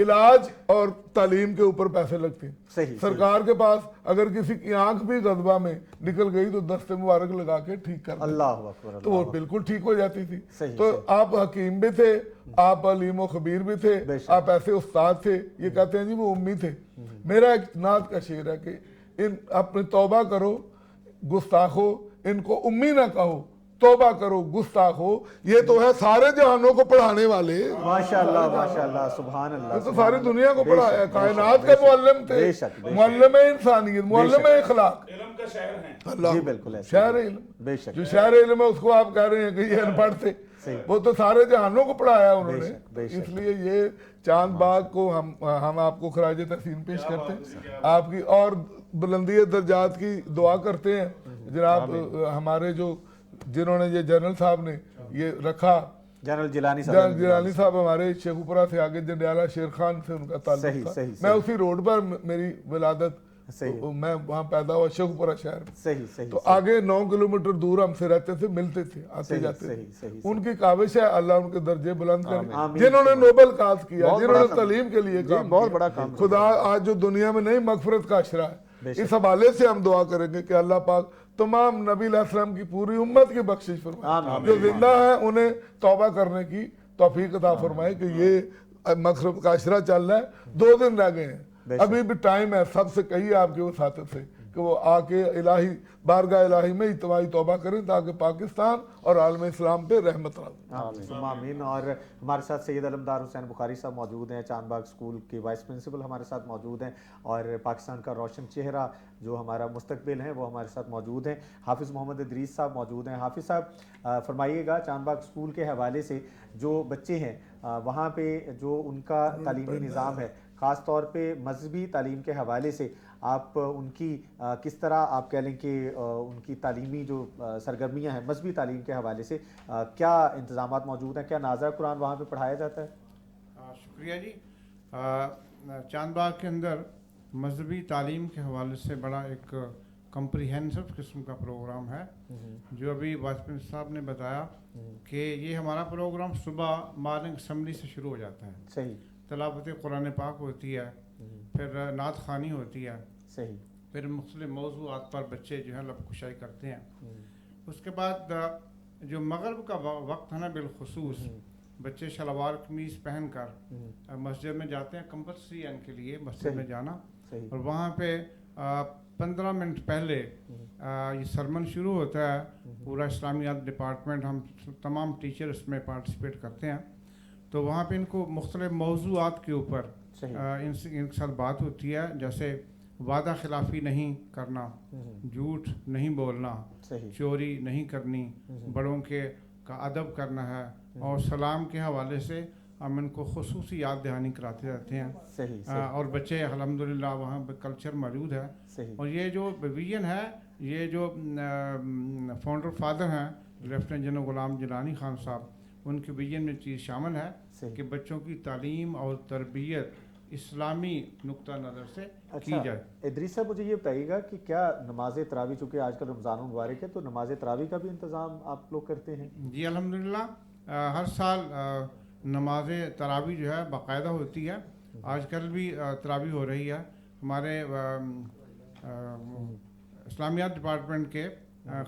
इलाज और तालीम के ऊपर पैसे लगते हैं। सही, सरकार के पास अगर किसी की आंख भी गजबा में निकल गई तो दस्ते मुबारक लगा के ठीक कर देते। अल्लाह अकबर। तो वो बिल्कुल ठीक हो जाती थी। सही, तो सही। आप हकीम भी थे, आप अलीम खबीर भी थे, बेशक। आप ऐसे उस्ताद थे। ये कहते हैं जी वो उम्मी थे। मेरा एक नात का शेर है कि इन अपनी तौबा करो गुस्ताखो, इनको उम्मी ना कहो, तौबा करो गुस्ताखो, ये तो है सारे जहानों को पढ़ाने वाले। माशाअल्लाह माशाअल्लाह, सुभान अल्लाह। ये तो सारी दुनिया को बेशक, पढ़ाया, बेशक, कायनात के बेशक, मुअल्लिम थे, बेशक, बेशक। मुअल्लिम इंसानियत, मुअल्लिम इखलाक। इल्म का शहर है। अल्लाह, जी बिल्कुल ऐसे। शहर इल्म। बेशक। जो शहर इल्म है उसको आप कह रहे हैं कि ये अनपढ़ थे, वो तो सारे जहानों को पढ़ाया उन्होंने। बेशक, बेशक। इसलिए ये चांद बाग को हम आपको खराज तहसीन पेश करते हैं, आपकी और बुलंदी दर्जात की दुआ करते हैं। जनाब हमारे जो जिन्होंने ये जनरल साहब ने ये रखा, जनरल जिलानी साहब। जिलानी साहब हमारे शेखुपुरा से आगे जंडियाला शेर खान से उनका सही, ताल्लुक था। सही, मैं सही। उसी रोड पर मेरी विलादत, सही। मैं वहाँ पैदा हुआ शेखुपुरा शहर में। सही सही। तो आगे 9 किलोमीटर दूर हमसे रहते थे, मिलते थे, आते सही, जाते सही, थे। सही, उनकी काविश है अल्लाह उनके दर्जे बुलंद करे, आमीन। जिन्होंने नोबेल काज किया, बहुत जिन्होंने बड़ा काम। तालीम के लिए काम बहुत किया। बड़ा काम खुदा आज जो दुनिया में नई मगफरत का अशरा है, इस हवाले से हम दुआ करेंगे कि अल्लाह पाक तमाम नबी अलैहिस्सलाम की पूरी उम्मत की बख्शिश फरमाए, जो जिंदा है उन्हें तौबा करने की तौफीक अता फरमाए कि ये मगफरत का अशरा चल रहा है, 2 दिन रह गए हैं, अभी भी टाइम है। सबसे कहिए आपके वसातत से कि वो आके इलाही बारगाह इलाही में इतवाई तौबा करें ताकि पाकिस्तान और आलम इस्लाम पे रहमत आमीन। और हमारे साथ सैयद अलमदार हुसैन बुखारी साहब मौजूद हैं, चांदबाग स्कूल के वाइस प्रिंसिपल हमारे साथ मौजूद हैं, और पाकिस्तान का रोशन चेहरा जो हमारा मुस्तकबिल है वो हमारे साथ मौजूद हैं। हाफिज़ मोहम्मद इदरीस साहब मौजूद हैं। हाफिज़ साहब फरमाइएगा, चांदबाग स्कूल के हवाले से जो बच्चे हैं वहाँ पे जो उनका तालीमी निज़ाम है, ख़ास तौर पे मजहबी तालीम के हवाले से आप उनकी किस तरह आप कह लें कि उनकी तालीमी जो सरगर्मियाँ हैं मजहबी तालीम के हवाले से क्या इंतज़ामात मौजूद हैं? क्या नाज़ा कुरान वहाँ पे पढ़ाया जाता है? शुक्रिया जी। चांदबाग के अंदर मजहबी तालीम के हवाले से बड़ा एक कम्प्रीहेंसिव किस्म का प्रोग्राम है, जो अभी वाइस प्रिंसिपल साहब ने बताया कि ये हमारा प्रोग्राम सुबह मॉर्निंग असम्बली से शुरू हो जाता है। सही। तलावत कुरान पाक होती है, फिर नात खानी होती है, सही। फिर मुख्तलिफ मौज़ूआत पर बच्चे जो है लब कुशाई करते हैं। उसके बाद जो मगरिब का वक्त है ना, बिलखुसूस बच्चे शलवार कमीज़ पहन कर मस्जिद में जाते हैं, कंपल्सरी है इनके लिए मस्जिद में जाना। और वहाँ पे 15 मिनट पहले ये सरमन शुरू होता है। पूरा इस्लामियात डिपार्टमेंट, हम तमाम टीचर इसमें पार्टिसिपेट करते हैं। तो वहाँ पे इनको मुख्तलिफ मौज़ूआत के ऊपर इनके साथ बात होती है, जैसे वादा खिलाफ़ी नहीं करना, झूठ नहीं बोलना, चोरी नहीं करनी, बड़ों के का अदब करना है, और सलाम के हवाले से हम इनको खुसूसी याद दहानी कराते रहते हैं। सही। और बच्चे अल्हम्दुलिल्लाह वहाँ पे कल्चर मौजूद है। और ये जो विजन है, ये जो फाउंडर फादर हैं लेफ्टिनेंट जनरल गुलाम जिलानी खान साहब, उनके विजन में चीज़ शामिल है कि बच्चों की तालीम और तरबियत इस्लामी नुक्ता नज़र से की जाए। इदरीस साहब मुझे ये बताइएगा कि क्या नमाज तरावी, चूँकि आजकल रमज़ान मुबारक है, तो नमाज तरावी का भी इंतज़ाम आप लोग करते हैं? जी अल्हम्दुलिल्लाह, हर साल नमाज तरावी जो है बाकायदा होती है। आजकल भी तरावी हो रही है। हमारे इस्लामियात डिपार्टमेंट के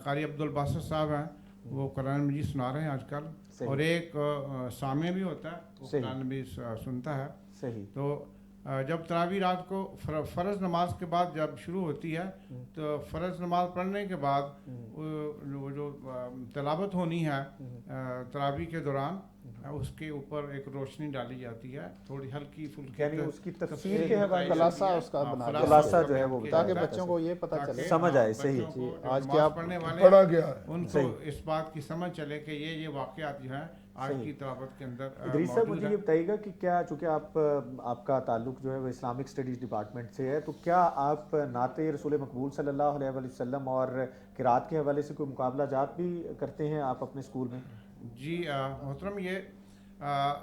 कारी अब्दुल बासित साहब हैं, वो कुरान मजीद सुना रहे हैं आजकल। और एक सामे भी होता है, वो कुरान मजीद सुनता है। सही। तो जब तरावी रात को फ़र्ज़ नमाज के बाद जब शुरू होती है तो फ़र्ज़ नमाज पढ़ने के बाद वो जो तिलावत होनी है तरावी के दौरान उसके ऊपर एक रोशनी डाली जाती है, थोड़ी हल्की फुल्की, यानी उसकी तफसीर के हवाले खुलासा उसका बना दिया खुलासा जो है वो ताकि बच्चों को ये पता चले, समझ आए। सही आज के आप पढ़ने वाले पढ़ा गया है उनको इस बात की समझ चले कि ये वाक़यात जो है आज की तिलावत के अंदर इदरीस साहब, मौजूद मुझे है। ये बताइएगा कि क्या, चूँकि आपका ताल्लुक जो है वो इस्लामिक स्टडीज़ डिपार्टमेंट से है, तो क्या आप नाते रसूल मकबूल सल्लल्लाहु अलैहि वसल्लम और किरात के हवाले से कोई मुकाबला जात भी करते हैं आप अपने स्कूल में? जी मोहतरम, ये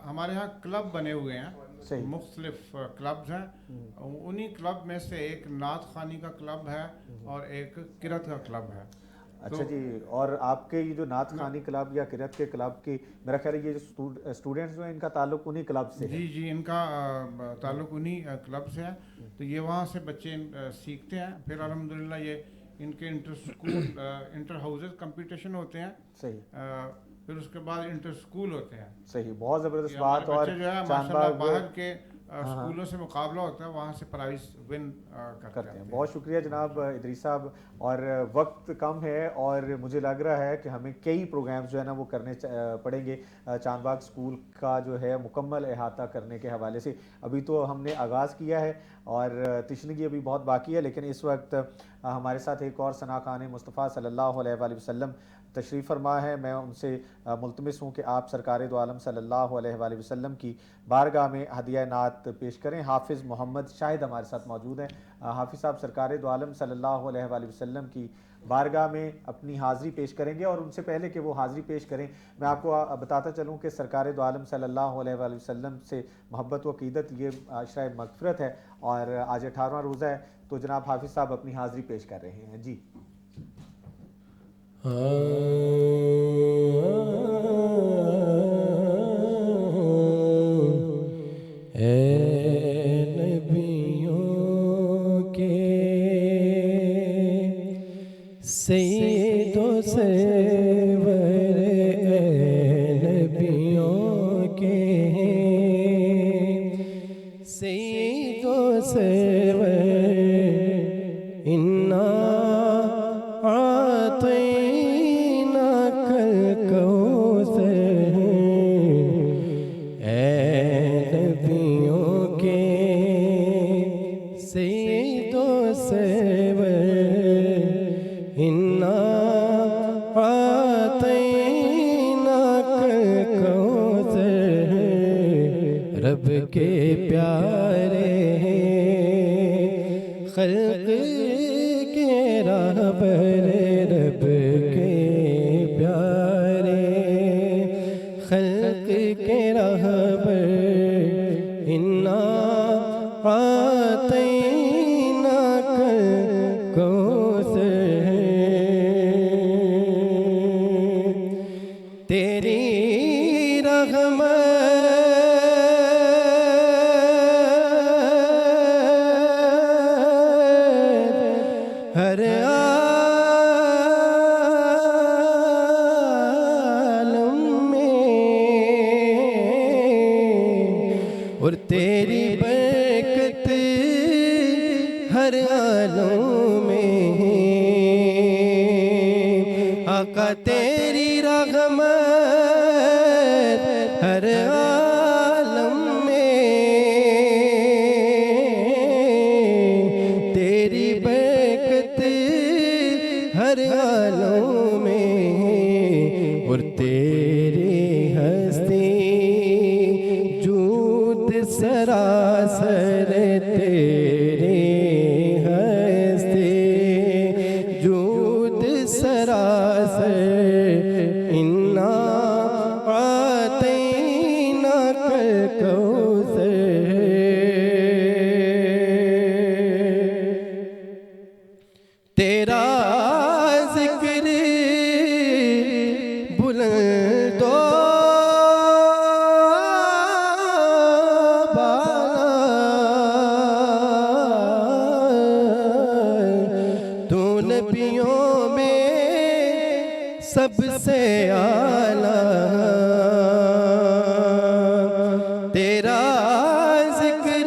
हमारे यहाँ क्लब बने हुए हैं, सही। मुख्तलिफ क्लब्स हैं, उन्हीं क्लब में से एक नात खानी का क्लब है और एक किरत का क्लब है। अच्छा जी, और आपके ये जो नात खानी क्लब या किरत के क्लब की, मेरा ख्याल है ये जो स्टूडेंट्स जो हैं इनका ताल्लुक उन्हीं क्लब से है। जी इनका ताल्लुक उन्हीं क्लब से है, तो ये वहाँ से बच्चे सीखते हैं। फिर अल्हम्दुलिल्लाह ये इनके inter school inter houses competition होते हैं, सही फिर उसके बाद इंटर स्कूल होते हैं। सही, बहुत ज़बरदस्त ये बात। हमारे और बच्चे जो है चांदबाग माशाल्लाह बाहर के स्कूलों से मुकाबला होता है, वहाँ से प्राइज विन करते हैं। बहुत शुक्रिया जनाब इदरीस साहब, और वक्त कम है और मुझे लग रहा है कि हमें कई प्रोग्राम्स जो है ना वो करने पड़ेंगे चांदबाग स्कूल का जो है मुकम्मल अहाता करने के हवाले से। अभी तो हमने आगाज़ किया है और तशनीगी अभी बहुत बाकी है, लेकिन इस वक्त हमारे साथ एक और सना खान मुस्तफ़ा सल्लल्लाहु अलैहि वसल्लम तशरीफ़ फरमा है। मैं उनसे मुल्तमिस हूँ कि आप सरकार दो आलम सल्लल्लाहु अलैहि वसल्लम की बारगाह में हदिया नात पेश करें। हाफिज़ मोहम्मद शाहिद हमारे साथ मौजूद हैं। हाफिज़ साहब सरकार दो आलम सल्लल्लाहु अलैहि वसल्लम की बारगाह में अपनी हाज़िरी पेश करेंगे, और उनसे पहले कि वो हाज़िरी पेश करें, मैं आपको बताता चलूँ कि सरकार दो आलम सल्लल्लाहु अलैहि वसल्लम से मोहब्बत व अक़ीदत ये अशरा मग़फ़िरत है, और आज 18वां रोज़ा है, तो जनाब हाफिज़ साहब अपनी हाज़िरी पेश कर रहे हैं। जी नबियों के सैयदो सरवर, नबियों के सैयदो सरवर, इन्ना आतैना कल कौसर, नबियों के सैयदो सरवर, इन्ना आतैना कल कौसर, रब के प्यारे खल्क के रहबर, रब के प्यारे खल्क के रहबर, इन्ना आतैना कल कौसर, तेरी रहमत हर आलम में, और तेरी बरकत हर आलम में, आका तेरी रहमत हर आलम में, तेरी बरकत हर आलम में, और तेरी हस्ती जूद सरासर, तेरी हस्ती जूद सरासर, इन्ना आतैना कल कौसर, तेरा जिक्र बुलंदो तू नबियों में सबसे आला, तेरा जिक्र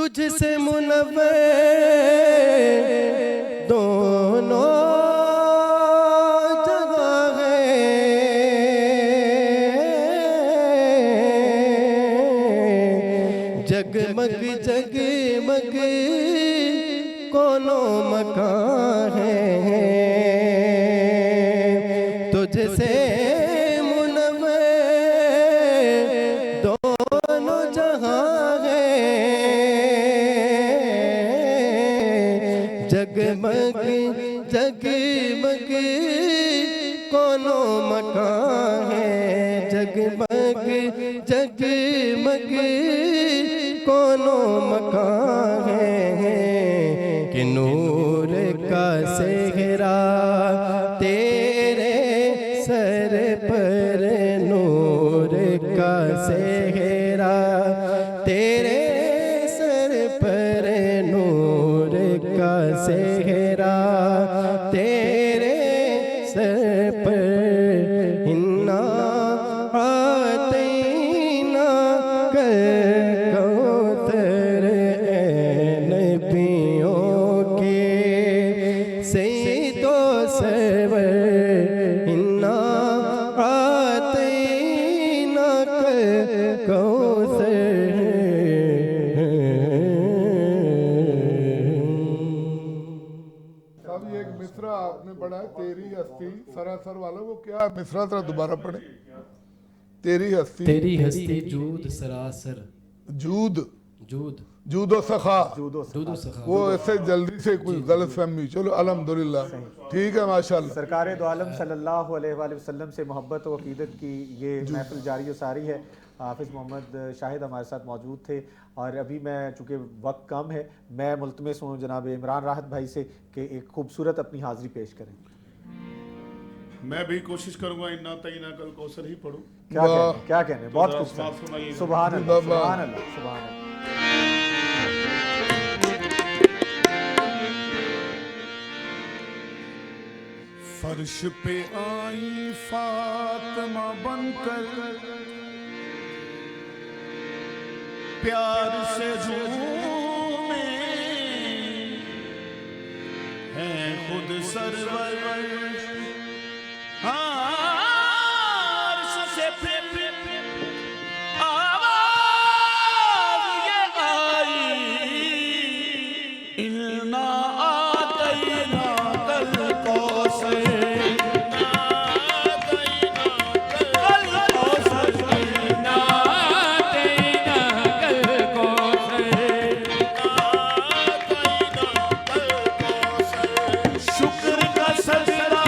तुझसे मुनव्वर दोनों जगह है, जगमग जगमग कोनो मकान है, तुझसे मुनव्वर दोनों जहां है, जगमग जगमग कोनो मकान है, जगमग जगमग कोनो मकान है, कि नूर का सेहरा तेरे सर पर, नूर का सेहरा तेरे सर पर, नूर का सेहरा तेरे सर पर, इन्ना आतीना कल कौसर नबियों के सैयदो सरवर, इन्ना आतीना कल कौसर। साहब ये एक मिसरा आपने पढ़ा है, तेरी हस्ती सरासर वाला, वो क्या मिसरा जरा दोबारा पढ़े। तेरी हस्ती, तेरी हस्ती जूद सरासर, जूद जूद जूदो सखा, जूदो सखा, वो ऐसे जल्दी से कोई गलत फहमी, चलो अल्हम्दुलिल्लाह ठीक है माशाल्लाह। सरकार दो आलम सल्लल्लाहु अलैहि वसल्लम से मोहब्बत और अक़ीदत की ये महफिल जारी व सारी है। हाफिज़ मोहम्मद शाहिद हमारे साथ मौजूद थे और अभी मैं चूँकि वक्त कम है, मैं मुल्तमिस हूँ जनाब इमरान राहत भाई से कि एक खूबसूरत अपनी हाज़िरी पेश करें। मैं भी कोशिश करूंगा इन्ना तईना कल कौसर ही पढ़ूं। क्या कहने, बहुत जरा खूबसूरत, साफ सुनाइए। सुभान अल्लाह, सुभान अल्लाह, सुभान अल्लाह। फर्श पे आई फातिमा बनकर, प्यार से झूमे हैं खुद सरवर, अर्श से आवाज़ ये आई, इन्ना आतैना कल कौसर, शुक्र का सजदा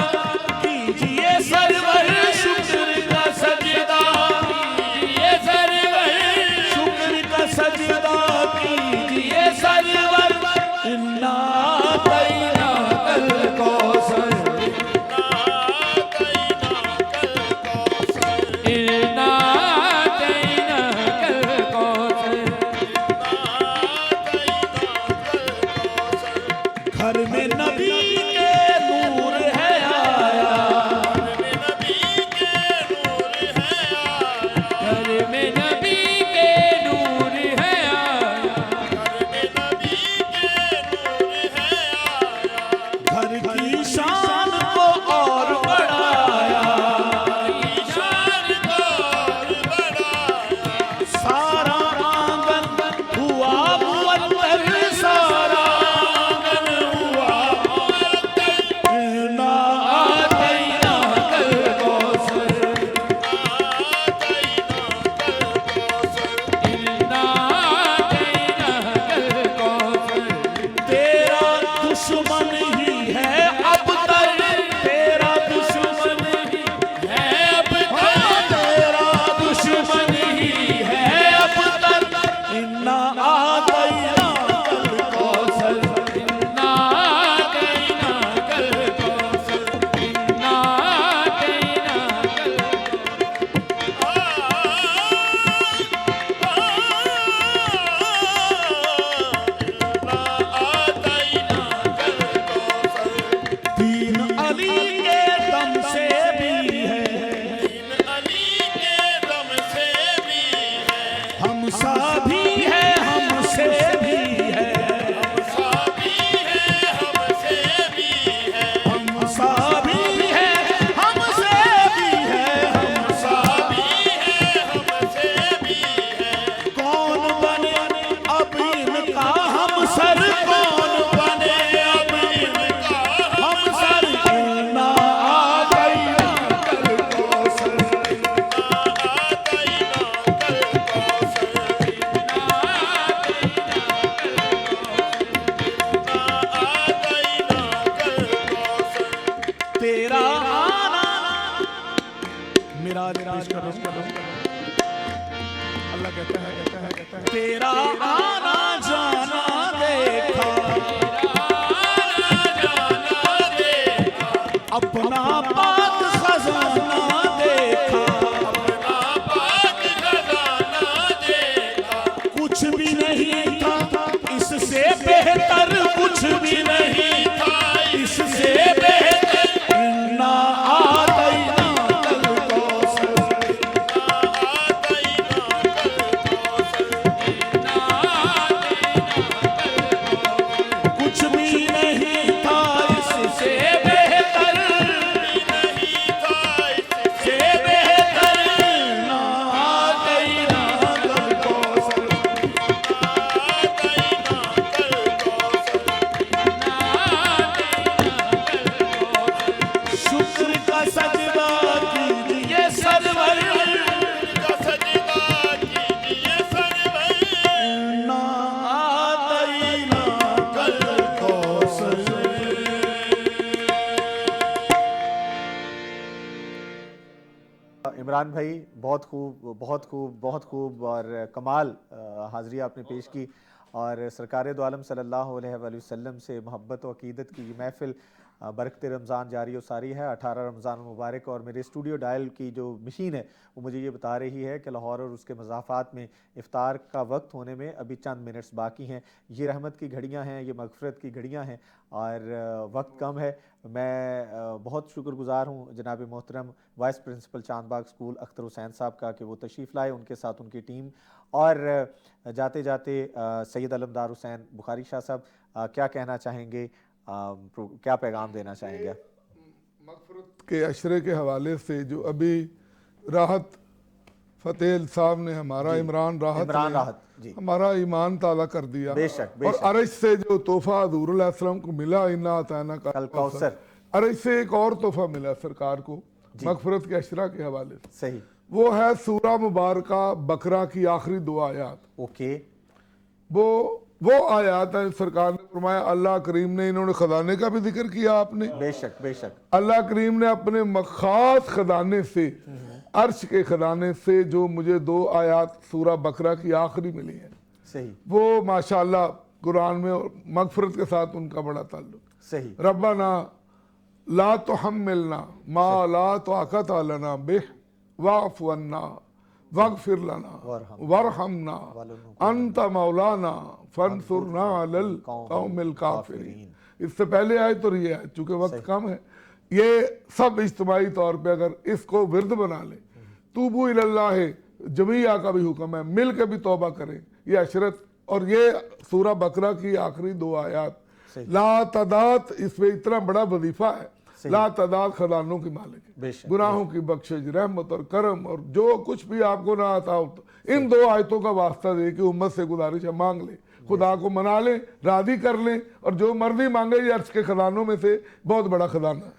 नहीं था, इससे बेहतर कुछ भी नहीं था, इससे बेहतर ना आतैना कल कौसर, कुछ भी नहीं था, इससे बेहतर से बेहतर ना आतैना कल कौसर, शुक्र का सजदा कीजिए सरवर, ना आतैना कल कौसर। इमरान भाई, बहुत खूब, बहुत खूब, बहुत खूब और कमाल हाज़िरी आपने पेश की। और सरकार दो आलम सल्लल्लाहु अलैहि वसल्लम से मोहब्बत व अक़ीदत की ये महफ़िल बरकत रमज़ान जारी और सारी है। 18 रमज़ान मुबारक। और मेरे स्टूडियो डायल की जो मशीन है वो मुझे ये बता रही है कि लाहौर और उसके मज़ाफ़ात में इफ़्तार का वक्त होने में अभी चंद मिनट्स बाकी हैं। ये रहमत की घड़ियाँ हैं, ये मग़फ़िरत की घड़ियाँ हैं और वक्त कम है। मैं बहुत शुक्रगुज़ार हूँ जनाब मोहतरम vice principal Chandbagh school Akhtar Hussain साहब का कि वो तशरीफ़ लाए, उनके साथ उनकी टीम। और जाते जाते सैयद अलमदार हुसैन बुखारी शाह साहब क्या कहना चाहेंगे, क्या पैगाम देना चाहेंगे? मग़फ़िरत के अशरे के हवाले से जो अभी राहत फ़तेह साहब ने हमारा इमरान राहत जी, हमारा ईमान ताज़ा कर दिया। बेशक, और अरश से जो तोहफ़ा हज़ूर अलैहिस्सलाम को मिला, इन्ना अताना कल कौसर, अरश से एक और तोहफ़ा मिला सरकार को मग़फ़िरत के अशरा के हवाले से। सही, वो है सूरा मुबारका बकरा की आखिरी 2 आयात। ओके, वो आयात है सरकार ने फरमाया, अल्लाह करीम ने, इन्होंने खजाने का भी जिक्र किया आपने, बेशक बेशक, अल्लाह करीम ने अपने खास खजाने से, अर्श के खजाने से जो मुझे 2 आयात सूरा बकरा की आखिरी मिली है, सही, वो माशाअल्लाह कुरान में मग़फ़िरत के साथ उनका बड़ा ताल्लुक। सही, रब्बना ला तुहम्मिलना मा ला ताक़त लना बिह वाफ़ु अन्ना वग़फ़िर लना वरहमना अंत मौलाना फंसुरना अलल कौमिल काफ़िरीन। इससे पहले आए तो ये आए, चूँकि वक्त कम है, ये सब इज्तिमाई तौर पे अगर इसको विरद बना ले, तूबू इलल्लाह जमीया का भी हुक्म है, मिल के भी तौबा करें, ये अशरत। और ये सूरा बकरा की आखिरी 2 आयात, ला तदात, इसमें इतना बड़ा वजीफा है, ला तदात खजानों की मालिक, गुनाहों की बख्शिश, रहमत और करम, और जो कुछ भी आपको ना आता हो, इन 2 आयतों का वास्ता दे कि उम्मत से गुजारिश है, मांग ले, खुदा को मना लें, राजी कर लें, और जो मर्जी मांगे, ये अर्श के खजानों में से बहुत बड़ा खजाना है।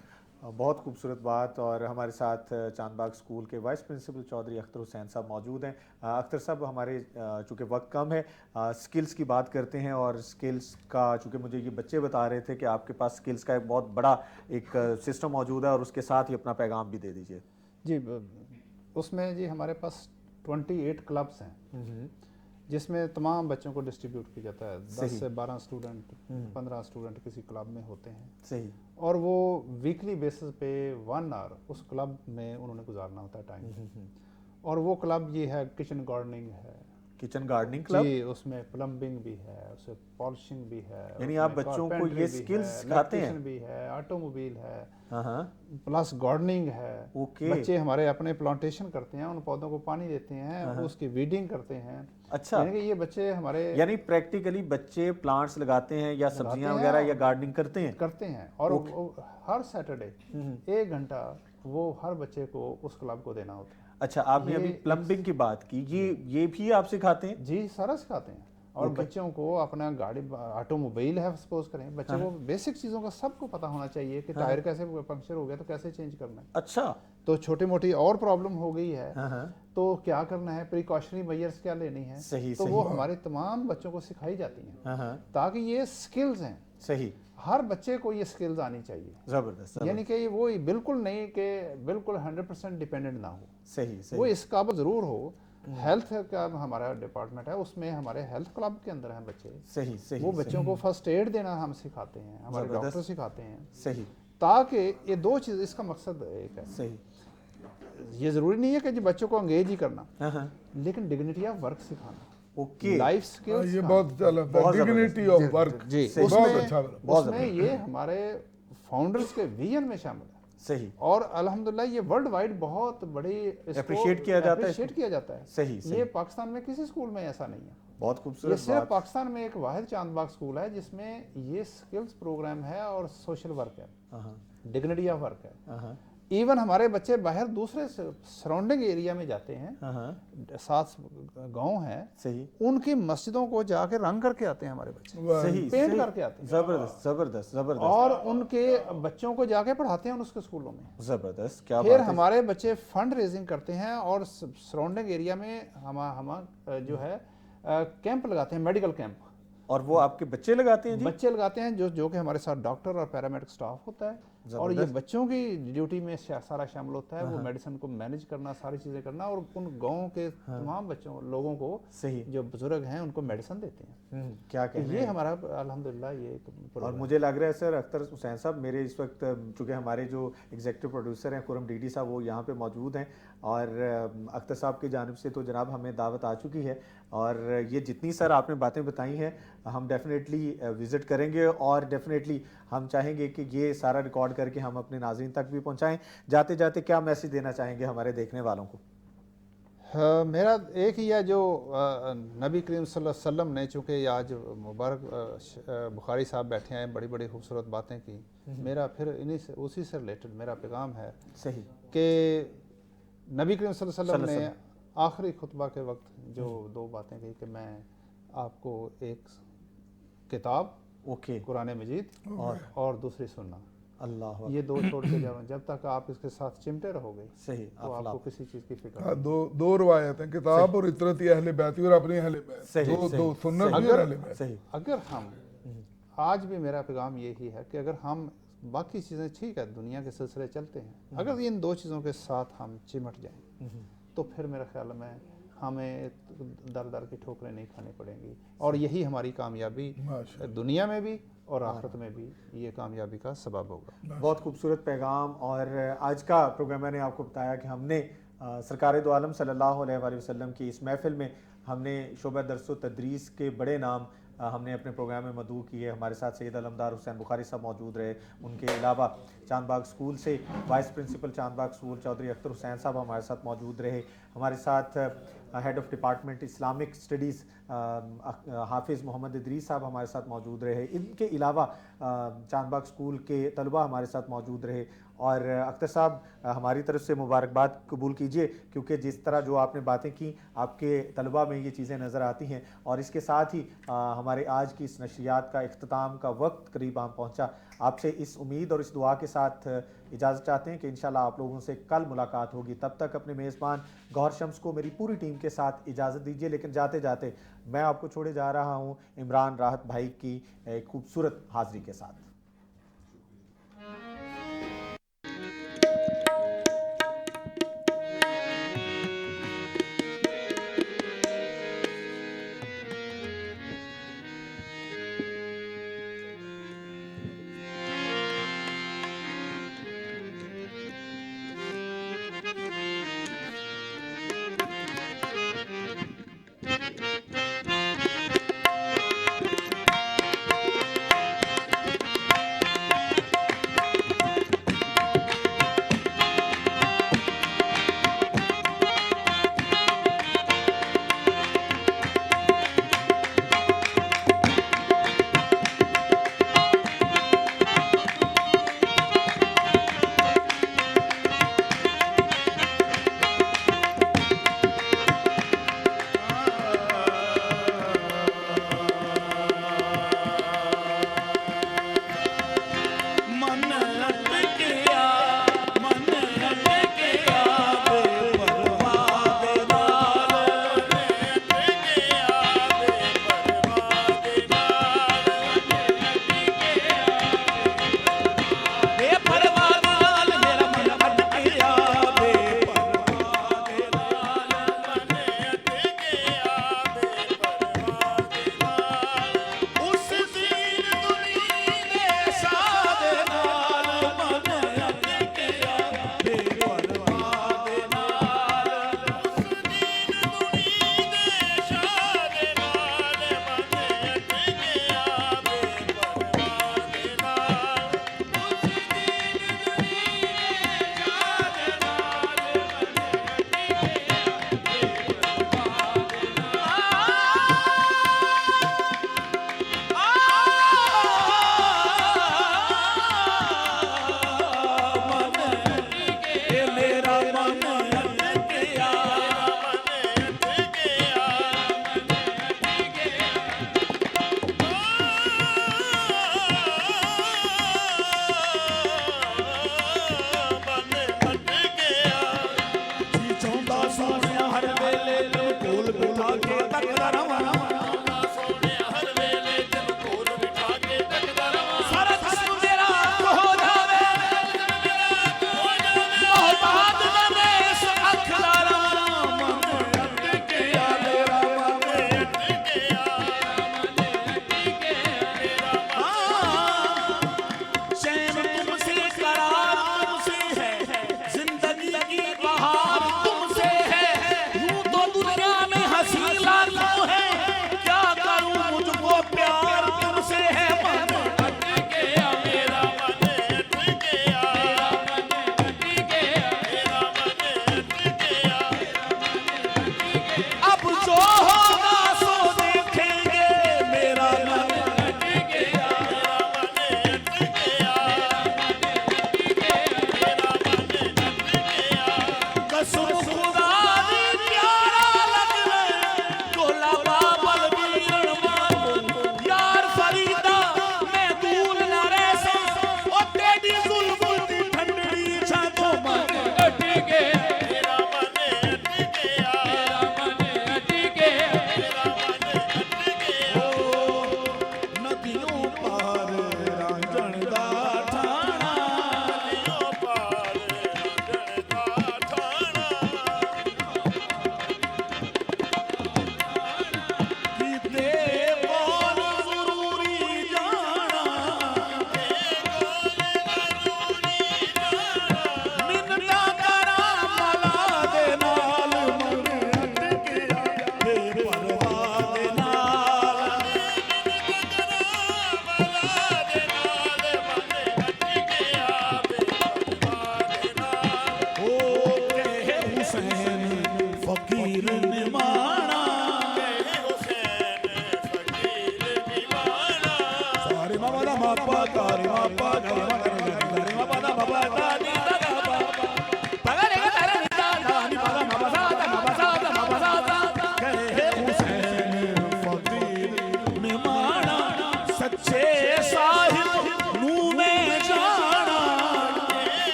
बहुत खूबसूरत बात। और हमारे साथ चांदबाग स्कूल के वाइस प्रिंसिपल चौधरी अख्तर हुसैन साहब मौजूद हैं। अख्तर साहब, हमारे चूँकि वक्त कम है, स्किल्स की बात करते हैं। और स्किल्स का, चूँकि मुझे ये बच्चे बता रहे थे कि आपके पास स्किल्स का एक बहुत बड़ा एक सिस्टम मौजूद है, और उसके साथ ही अपना पैगाम भी दे दीजिए। जी, उसमें जी हमारे पास 28 क्लब्स हैं, जिसमें तमाम बच्चों को डिस्ट्रीब्यूट किया जाता है। 10 से 12 स्टूडेंट, 15 स्टूडेंट किसी क्लब में होते हैं। सही। और वो वीकली बेसिस पे 1 आवर उस क्लब में उन्होंने गुजारना होता है टाइम। और वो क्लब ये है, किचन गार्डनिंग है, किचन गार्डनिंग क्लब जी, उसमें प्लम्बिंग भी है, उसमें पॉलिशिंग भी है, यानी आप बच्चों को ये स्किल्स सिखाते हैं, भी है, ऑटोमोबाइल है, प्लस गार्डनिंग है। ओके, बच्चे हमारे अपने प्लांटेशन करते हैं, उन पौधों को पानी देते हैं, उसकी वीडिंग करते हैं। अच्छा, यानी कि ये बच्चे हमारे, यानी प्रैक्टिकली बच्चे प्लांट्स लगाते हैं या सब्जियां वगैरह या गार्डनिंग करते हैं। और हर सैटरडे 1 घंटा वो हर बच्चे को उस क्लब को देना होता है। अच्छा, आपने अभी प्लम्बिंग की बात की, ये भी आप सिखाते हैं? जी, सारा सिखाते हैं। और बच्चों को अपना गाड़ी, ऑटोमोबाइल है सपोज करें, बच्चे को बेसिक चीज़ों का सबको पता होना चाहिए कि टायर कैसे पंक्चर हो गया तो कैसे चेंज करना है। अच्छा, तो छोटी मोटी और प्रॉब्लम हो गई है तो क्या करना है, प्रिकॉशनरी मेजर्स क्या लेनी है, सही, तो वो हमारे तमाम बच्चों को सिखाई जाती हैं, ताकि ये स्किल्स हैं। सही, हर बच्चे को ये स्किल्स आनी चाहिए। जबरदस्त। यानी कि वो बिल्कुल नहीं कि बिल्कुल 100% डिपेंडेंट ना हो। सही, वो इस काबिल जरूर हो। हेल्थ का हमारा डिपार्टमेंट है, उसमें हमारे हेल्थ क्लब के अंदर हैं बच्चे। सही, सही, वो बच्चों को फर्स्ट एड देना हम सिखाते हैं, हमारे डॉक्टर सिखाते हैं। सही, ताकि ये 2 चीज़, इसका मकसद एक है। सही, ये ज़रूरी नहीं है कि जी बच्चों को अंगेज ही करना, लेकिन डिग्निटी ऑफ वर्क सिखाना। ओके, लाइफ स्किल्स ये बहुत अच्छा लगता है, बहुत डिग्निटी ऑफ वर्क, जी, बहुत उसमें अच्छा। उसमें ये हमारे फाउंडर्स के विजन में शामिल है। सही, और अल्हम्दुलिल्लाह ये वर्ल्ड वाइड बहुत बड़ी Appreciate किया जाता है appreciate किया जाता है। सही, सही। ये पाकिस्तान में किसी स्कूल में ऐसा नहीं है। बहुत ये खूबसूरत सिर्फ बात। पाकिस्तान में एक वाहिद चांदबाग स्कूल है जिसमें ये स्किल्स प्रोग्राम है और सोशल वर्क है, डिग्निटी ऑफ वर्क है। इवन हमारे बच्चे बाहर दूसरे सराउंडिंग एरिया में जाते हैं, 7 गांव हैं, सही, उनकी मस्जिदों को जाके रंग करके आते हैं हमारे बच्चे, सही, पेंट सही। करके आते हैं, जबरदस्त जबरदस्त जबरदस्त और उनके बच्चों को जाके पढ़ाते हैं उसके स्कूलों में। जबरदस्त, क्या फिर बात है। हमारे बच्चे फंड रेजिंग करते हैं और सराउंडिंग एरिया में हम जो है कैंप लगाते हैं, मेडिकल कैंप, और वो आपके बच्चे लगाते हैं जी? बच्चे लगाते हैं जो कि हमारे साथ डॉक्टर और पैरामेडिक स्टाफ होता है, और ये बच्चों की ड्यूटी में सारा शामिल होता है। वो मेडिसिन को मैनेज करना, सारी चीज़ें करना, और उन गाँव के तमाम बच्चों लोगों को, सही, जो बुजुर्ग हैं, उनको मेडिसिन देते हैं। क्या तो कहते ये हैं। हमारा अल्हम्दुलिल्लाह ये एक और प्रोग्राम मुझे लग रहा है सर, अख्तर हुसैन साहब मेरे इस वक्त, चूँकि हमारे जो एग्जीक्यूटिव प्रोड्यूसर हैं खुरम डीडी साहब, वो यहाँ पे मौजूद हैं, और अख्तर साहब की जानिब से तो जनाब हमें दावत आ चुकी है, और ये जितनी सर आपने बातें बताई हैं हम डेफिनेटली विज़िट करेंगे, और डेफिनेटली हम चाहेंगे कि ये सारा रिकॉर्ड करके हम अपने नाज़रीन तक भी पहुँचाएँ। जाते जाते क्या मैसेज देना चाहेंगे हमारे देखने वालों को? मेरा एक ही है, जो नबी करीम सल्लल्लाहु अलैहि वसल्लम ने, चूँकि आज मुबारक बुखारी साहब बैठे हैं, बड़ी बड़ी खूबसूरत बातें की, मेरा फिर इन्हीं से, उसी से रिलेटेड मेरा पैगाम है सही, कि नबी करीम सल्लल्लाहु अलैहि वसल्लम ने आखिरी खुतबा के वक्त जो 2 बातें कही कि मैं आपको एक किताब, ओके, कुरान मजीद, और दूसरी सुन्ना, अल्लाह, ये 2 छोड़ के जाओ। जब तक आप इसके साथ चिमटे रहोगे, सही, तो आपको किसी चीज़ की फिक्र हाँ, नहीं। दो रवायतें, किताब और इतरती अहले बैत और अपनी अहले बैत, सही, दो सही, सुन्नत सही, भी और अहले बैत। सही, अगर हम, आज भी मेरा पैगाम यही है कि अगर हम, बाकी चीज़ें ठीक है, दुनिया के सिलसिले चलते हैं, अगर इन 2 चीज़ों के साथ हम चिमट जाएं, तो फिर मेरा ख्याल में हमें दर दर की ठोकरें नहीं खानी पड़ेंगी, और यही हमारी कामयाबी दुनिया में भी और आखिरत में भी ये कामयाबी का सबब होगा। बहुत खूबसूरत पैगाम। और आज का प्रोग्राम मैंने आपको बताया कि हमने सरकार दो आलम सल्लल्लाहु अलैहि वसल्लम की इस महफिल में हमने शोबा दरस व तदरीस के बड़े नाम हमने अपने प्रोग्राम में मदऊ किए। हमारे साथ सैयद अलमदार हुसैन बुखारी साहब मौजूद रहे, उनके अलावा चांदबाग स्कूल से vice principal Chandbagh school Chaudhary Akhtar Hussain साहब हमारे साथ मौजूद रहे। हमारे साथ head of department Islamic studies Hafiz Mohammad Idris साहब हमारे साथ मौजूद रहे। इनके अलावा चांदबाग स्कूल के तलबा हमारे साथ मौजूद रहे। और अख्तर साहब, हमारी तरफ से मुबारकबाद कबूल कीजिए, क्योंकि जिस तरह जो आपने बातें की, आपके तलबा में ये चीज़ें नज़र आती हैं। और इसके साथ ही हमारे आज की इस नशरियात का इख्तिताम का वक्त करीब हम पहुँचा। आपसे इस उम्मीद और इस दुआ के साथ इजाज़त चाहते हैं कि इंशाल्लाह आप लोगों से कल मुलाकात होगी। तब तक अपने मेज़बान गौहर शम्स को मेरी पूरी टीम के साथ इजाज़त दीजिए। लेकिन जाते जाते मैं आपको छोड़े जा रहा हूँ इमरान राहत भाई की एक खूबसूरत हाज़री के साथ।